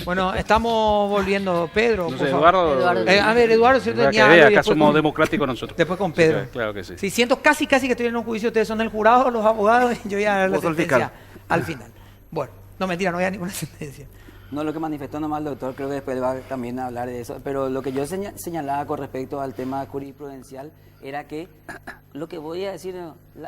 Bueno, estamos volviendo. Pedro, No por sé, favor. Eduardo. A ver, Eduardo, si Para tenía que algo vea, y acá después somos con- democráticos nosotros. Después con Pedro. Sí, claro que sí. Sí, siento casi que estoy en un juicio. Ustedes son el jurado, los abogados, y yo voy a dar la Vos sos el sentencia fiscal. al final. Bueno, no mentira, no había ninguna sentencia. No, lo que manifestó nomás el doctor, creo que después va también a hablar de eso, pero lo que yo señalaba con respecto al tema jurisprudencial era que lo que voy a decir,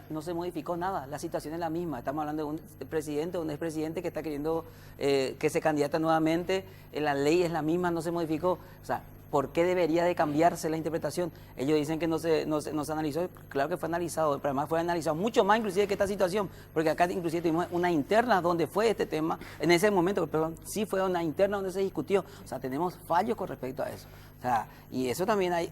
no se modificó nada, la situación es la misma. Estamos hablando de un presidente o un expresidente que está queriendo que se candidata nuevamente, la ley es la misma, no se modificó. O sea, ¿por qué debería de cambiarse la interpretación? Ellos dicen que no se analizó, claro que fue analizado, pero además fue analizado mucho más inclusive que esta situación, porque acá inclusive tuvimos una interna donde fue este tema, en ese momento, perdón, sí fue una interna donde se discutió, o sea, tenemos fallos con respecto a eso. O sea, y eso también hay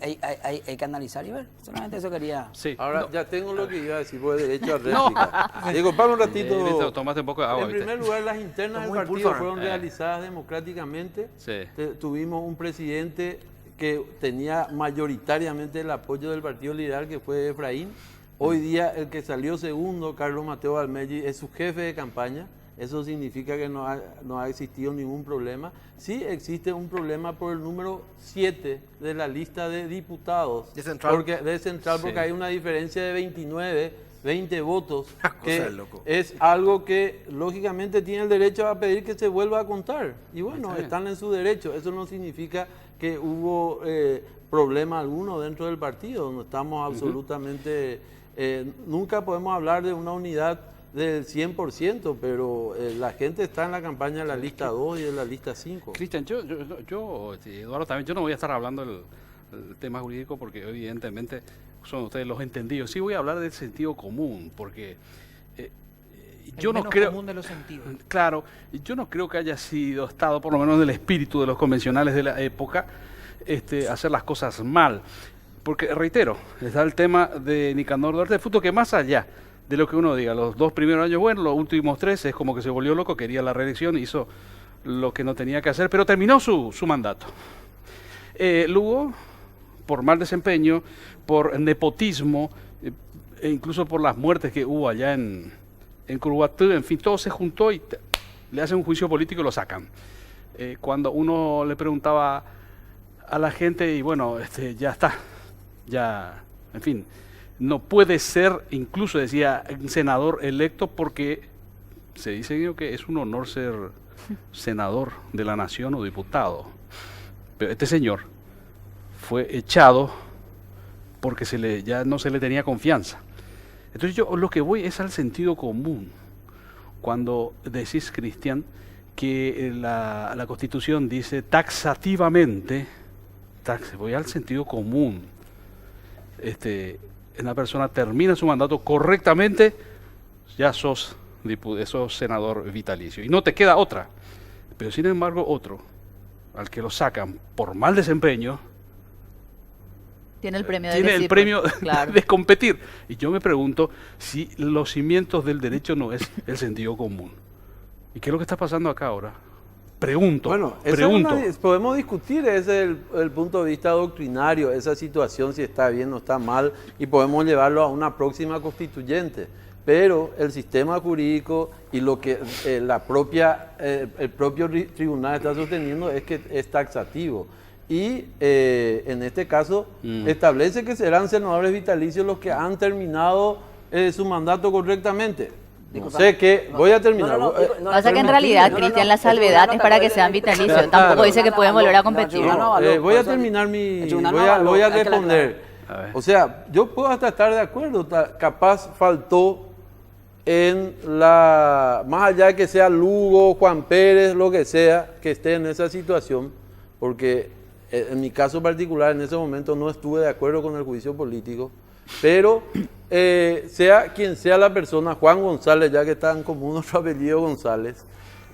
que analizar y ver, solamente eso quería... Sí. Ahora, ya tengo lo que iba a decir, por derecho a réplica. Diego, para un ratito. Viste, tomaste un poco de agua, En ¿viste? primer lugar, las internas del Tomó partido impulso, fueron ¿no? realizadas democráticamente. Sí. Tuvimos un presidente que tenía mayoritariamente el apoyo del Partido Liberal, que fue Efraín. Hoy día el que salió segundo, Carlos Mateo Almelli, es su jefe de campaña. Eso significa que no ha existido ningún problema. Sí existe un problema por el número 7 de la lista de diputados. De Central. Porque Sí. hay una diferencia de 20 votos, Cosa que de loco. es algo que lógicamente tiene el derecho a pedir que se vuelva a contar. Y bueno, Está bien. están en su derecho. Eso no significa que hubo problema alguno dentro del partido. No estamos absolutamente... nunca podemos hablar de una unidad del 100%, pero la gente está en la campaña de la lista 2 y de la lista 5. Cristian, Eduardo también, yo no voy a estar hablando del tema jurídico porque evidentemente son ustedes los entendidos. Sí voy a hablar del sentido común, porque yo El no menos creo... común de los sentidos. Claro, yo no creo que haya sido estado, por lo menos del espíritu de los convencionales de la época, hacer las cosas mal. Porque, reitero, está el tema de Nicanor Duarte de Fruto, que más allá de lo que uno diga, los 2 primeros años, bueno, los últimos 3 es como que se volvió loco, quería la reelección, hizo lo que no tenía que hacer, pero terminó su mandato. Lugo, por mal desempeño, por nepotismo, e incluso por las muertes que hubo allá en Curuguatú, en fin, todo se juntó y le hacen un juicio político y lo sacan. Cuando uno le preguntaba a la gente, y bueno, ya está, ya, en fin, no puede ser, incluso decía, un senador electo porque se dice que es un honor ser senador de la nación o diputado. Pero este señor fue echado porque ya no se le tenía confianza. Entonces yo lo que voy es al sentido común. Cuando decís, Cristian, que la Constitución dice taxativamente, voy al sentido común. Una persona termina su mandato correctamente, ya sos senador vitalicio. Y no te queda otra. Pero sin embargo, otro, al que lo sacan por mal desempeño, Tiene el premio de tiene el decir, premio pues, claro. de competir. Y yo me pregunto si los cimientos del derecho no es el sentido común. ¿Y qué es lo que está pasando acá ahora? Pregunto. Bueno, podemos discutir ese es el punto de vista doctrinario, esa situación, si está bien o está mal, y podemos llevarlo a una próxima constituyente. pero el sistema jurídico y lo que el propio tribunal está sosteniendo es que es taxativo. Y en este caso establece que serán senadores vitalicios los que han terminado su mandato correctamente. No sé qué, voy a terminar. Pasa que en realidad, Cristian, la salvedad es para que sean vitalicios. Tampoco dice que pueden volver a competir. Voy a terminar voy a responder. O sea, yo puedo hasta estar de acuerdo, capaz faltó más allá de que sea Lugo, Juan Pérez, lo que sea, que esté en esa situación, porque en mi caso particular en ese momento no estuve de acuerdo con el juicio político, pero sea quien sea la persona, Juan González, ya que está en común otro apellido González,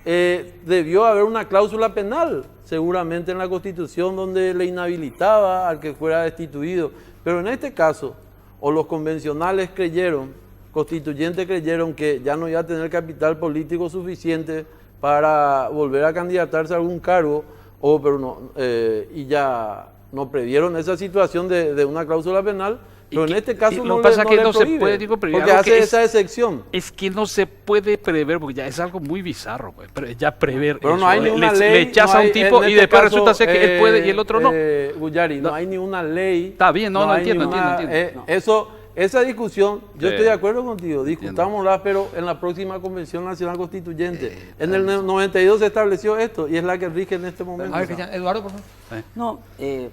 debió haber una cláusula penal, seguramente en la Constitución, donde le inhabilitaba al que fuera destituido. Pero en este caso, o los convencionales constituyentes creyeron que ya no iba a tener capital político suficiente para volver a candidatarse a algún cargo, y ya no previeron esa situación de una cláusula penal. Pero en este caso lo que pasa es que no se puede, digo, porque hace esa excepción. Es que no se puede prever, porque ya es algo muy bizarro, pues, ya prever pero eso. No hay ni una ley, le echas a un tipo y después resulta ser que él puede y el otro no. Guyari, no hay ni una ley. Está bien, no entiendo. Esa discusión, yo estoy de acuerdo contigo, discutámosla, pero en la próxima Convención Nacional Constituyente. En el 92 se estableció esto y es la que rige en este momento. A ver, Cristian, Eduardo, por favor. No, el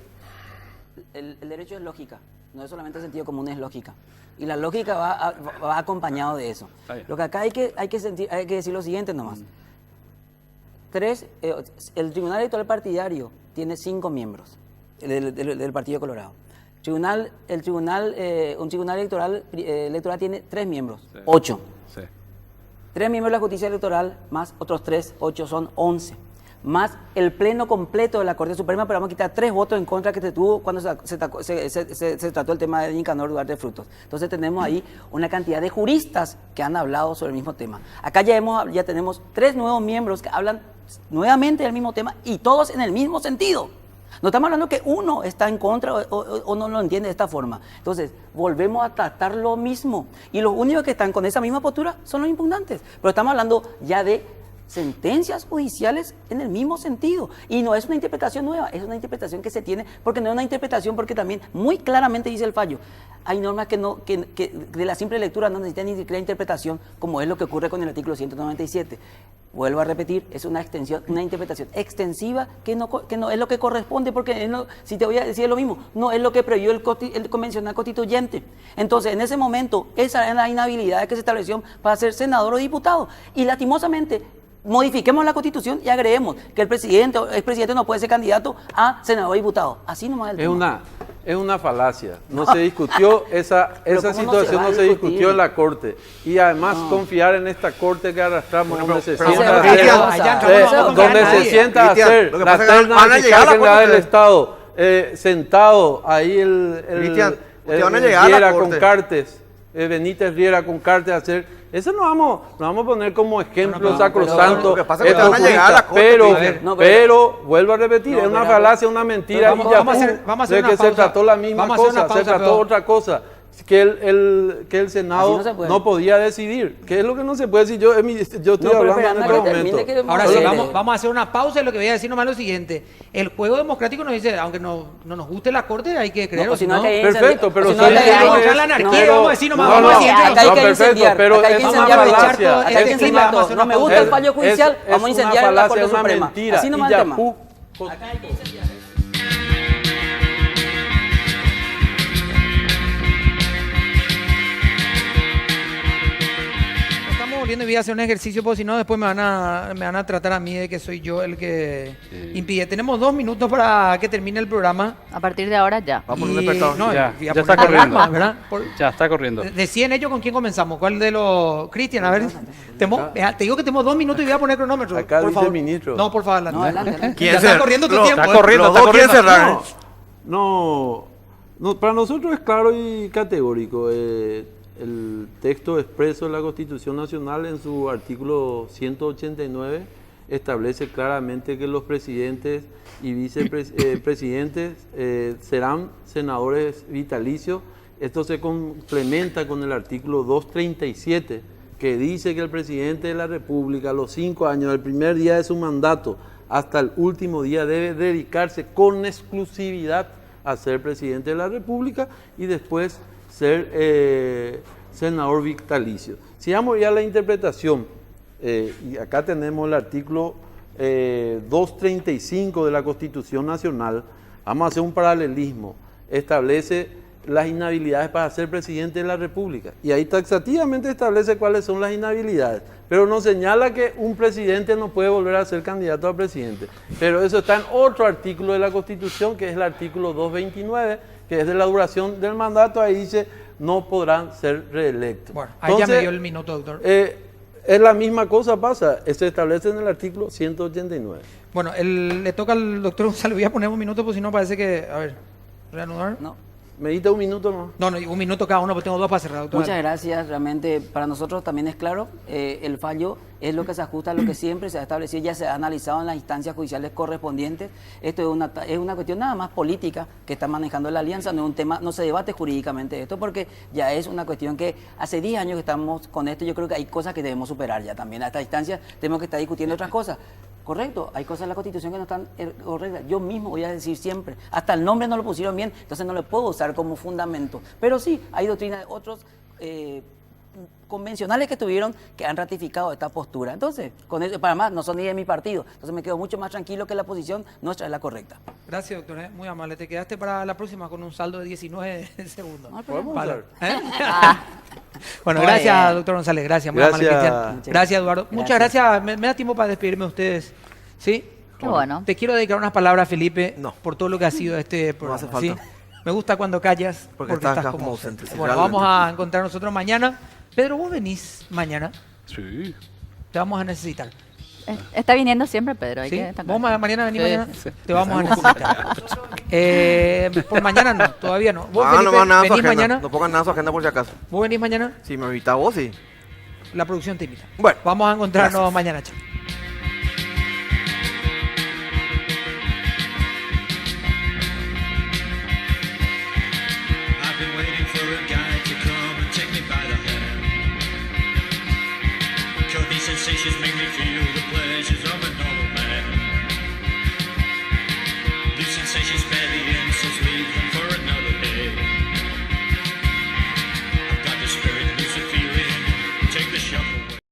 derecho es lógica. No es solamente sentido común, es lógica. Y la lógica va acompañado de eso. Lo que acá hay que decir lo siguiente nomás. El Tribunal Electoral Partidario tiene 5 miembros del Partido Colorado. Un tribunal electoral tiene 3 miembros, 8. Sí. 3 miembros de la justicia electoral, más otros 3, 8 son 11. Más el pleno completo de la Corte Suprema, pero vamos a quitar 3 votos en contra que se tuvo cuando se trató el tema de Nicanor Duarte Frutos. Entonces tenemos ahí una cantidad de juristas que han hablado sobre el mismo tema. Acá ya tenemos 3 nuevos miembros que hablan nuevamente del mismo tema y todos en el mismo sentido. No estamos hablando que uno está en contra o no lo entiende de esta forma. Entonces, volvemos a tratar lo mismo. Y los únicos que están con esa misma postura son los impugnantes. Pero estamos hablando ya de sentencias judiciales en el mismo sentido. Y no es una interpretación nueva, es una interpretación que se tiene, porque no es una interpretación, porque también muy claramente dice el fallo. Hay normas que de la simple lectura no necesitan ni siquiera interpretación, como es lo que ocurre con el artículo 197. Vuelvo a repetir, es una interpretación extensiva que no es lo que corresponde, porque si te voy a decir lo mismo, no es lo que previó el convencional constituyente. Entonces, en ese momento, esa era la inhabilidad que se estableció para ser senador o diputado. Y lastimosamente, modifiquemos la Constitución y agreguemos que el presidente o expresidente no puede ser candidato a senador o diputado. Así nomás el tema. Es una falacia. No se discutió esa situación, no se discutió en la Corte. Y además confiar en esta Corte que arrastramos, donde se sienta a hacer la terna del fiscal general del Estado, sentado ahí el Riera con Cartes, Benítez Riera con Cartes a hacer. Eso no vamos a poner como ejemplo sacrosanto. Lo que pasa es que te van a llegar a la Corte. Pero vuelvo a repetir, es una falacia, una mentira. Vamos a hacer una pausa. Se trató la misma cosa, se trató otra cosa. Que el Senado no podía decidir. ¿Qué es lo que no se puede decir? Yo estoy hablando en este momento. Ahora sí, vamos a hacer una pausa y lo que voy a decir nomás es lo siguiente. El juego democrático nos dice, aunque no nos guste la Corte, hay que creer. Perfecto, pero si no, la anarquía, vamos a decir nomás. Vamos a decir, pero es una falacia. No me gusta el fallo judicial, vamos a incendiar la Corte Suprema. Así nomás el tema. Acá hay que incendiar. Volviendo y voy a hacer un ejercicio porque si no después me van a tratar a mí de que soy yo el que impide. Tenemos 2 minutos para que termine el programa. A partir de ahora ya. Vamos a poner despertador. No, ya está corriendo. Ya está corriendo. Decían ellos con quién comenzamos. ¿Cuál de los? Cristian, a ver. Te digo que tenemos 2 minutos y voy a poner cronómetro. Acá por dice favor. Ministro. No, por favor, adelante. ¿Quién está corriendo tu tiempo? Está corriendo, Los dos quieren cerrar. No, para nosotros es claro y categórico. El texto expreso de la Constitución Nacional en su artículo 189 establece claramente que los presidentes y vicepresidentes serán senadores vitalicios Esto se complementa con el artículo 237, que dice que el presidente de la República, a los 5 años, del primer día de su mandato hasta el último día, debe dedicarse con exclusividad a ser presidente de la República y después ser senador vitalicio. Si vamos ya a la interpretación, y acá tenemos el artículo 235 de la Constitución Nacional, vamos a hacer un paralelismo. Establece las inhabilidades para ser presidente de la República. Y ahí taxativamente establece cuáles son las inhabilidades. Pero no señala que un presidente no puede volver a ser candidato a presidente. Pero eso está en otro artículo de la Constitución, que es el artículo 229, que es de la duración del mandato. Ahí dice, no podrán ser reelectos. Bueno, ahí ya me dio el minuto, doctor. Es la misma cosa pasa, se establece en el artículo 189. Bueno, le toca al doctor González, voy a poner un minuto, porque si no parece que, a ver, reanudar. No. ¿Me diste un minuto no? No, un minuto cada uno, porque tengo 2 para cerrar, doctor. Muchas gracias. Realmente para nosotros también es claro, el fallo es lo que se ajusta a lo que siempre se ha establecido, ya se ha analizado en las instancias judiciales correspondientes. Esto es una cuestión nada más política que está manejando la alianza, no es un tema, no se debate jurídicamente esto, porque ya es una cuestión que hace 10 años que estamos con esto. Yo creo que hay cosas que debemos superar ya también. A esta instancia tenemos que estar discutiendo otras cosas. Correcto, hay cosas en la Constitución que no están correctas. Yo mismo voy a decir siempre, hasta el nombre no lo pusieron bien, entonces no lo puedo usar como fundamento. Pero sí, hay doctrinas de otros convencionales que tuvieron que han ratificado esta postura. Entonces, con eso, para más, no son ni de mi partido. Entonces me quedo mucho más tranquilo que la posición nuestra es la correcta. Gracias, doctor. Muy amable. Te quedaste para la próxima con un saldo de 19 segundos. No hay ¿Podemos Vale. usar? Bueno, Muy gracias, bien. doctor González. Gracias, muy Gracias. amable, Cristian. Gracias, Eduardo. Muchas gracias. Me da tiempo para despedirme de ustedes. ¿Sí? Qué bueno. Te quiero dedicar unas palabras, Felipe, No. por todo lo que ha sido este programa. hace falta. ¿sí? Me gusta cuando callas Porque estás acá como ausente. ausente, sí, Bueno, realmente. vamos a encontrar nosotros mañana. Pedro, vos venís mañana. Sí. Te vamos a necesitar. Está viniendo siempre, Pedro. Hay ¿Sí? que destacar. ¿Vos mañana venís Sí, mañana? sí. Te vamos a necesitar. Por mañana no, todavía no. ¿Vos, Ah, Felipe, no pongan nada en su venís agenda. mañana? No pongan nada en su agenda por si acaso. ¿Vos venís mañana? Si me invitás vos, sí. La producción te invita. Bueno. Vamos a encontrarnos Gracias. mañana, chao. I've been waiting for a guy to come and take me by the hand. Kill these sensations, make me feel the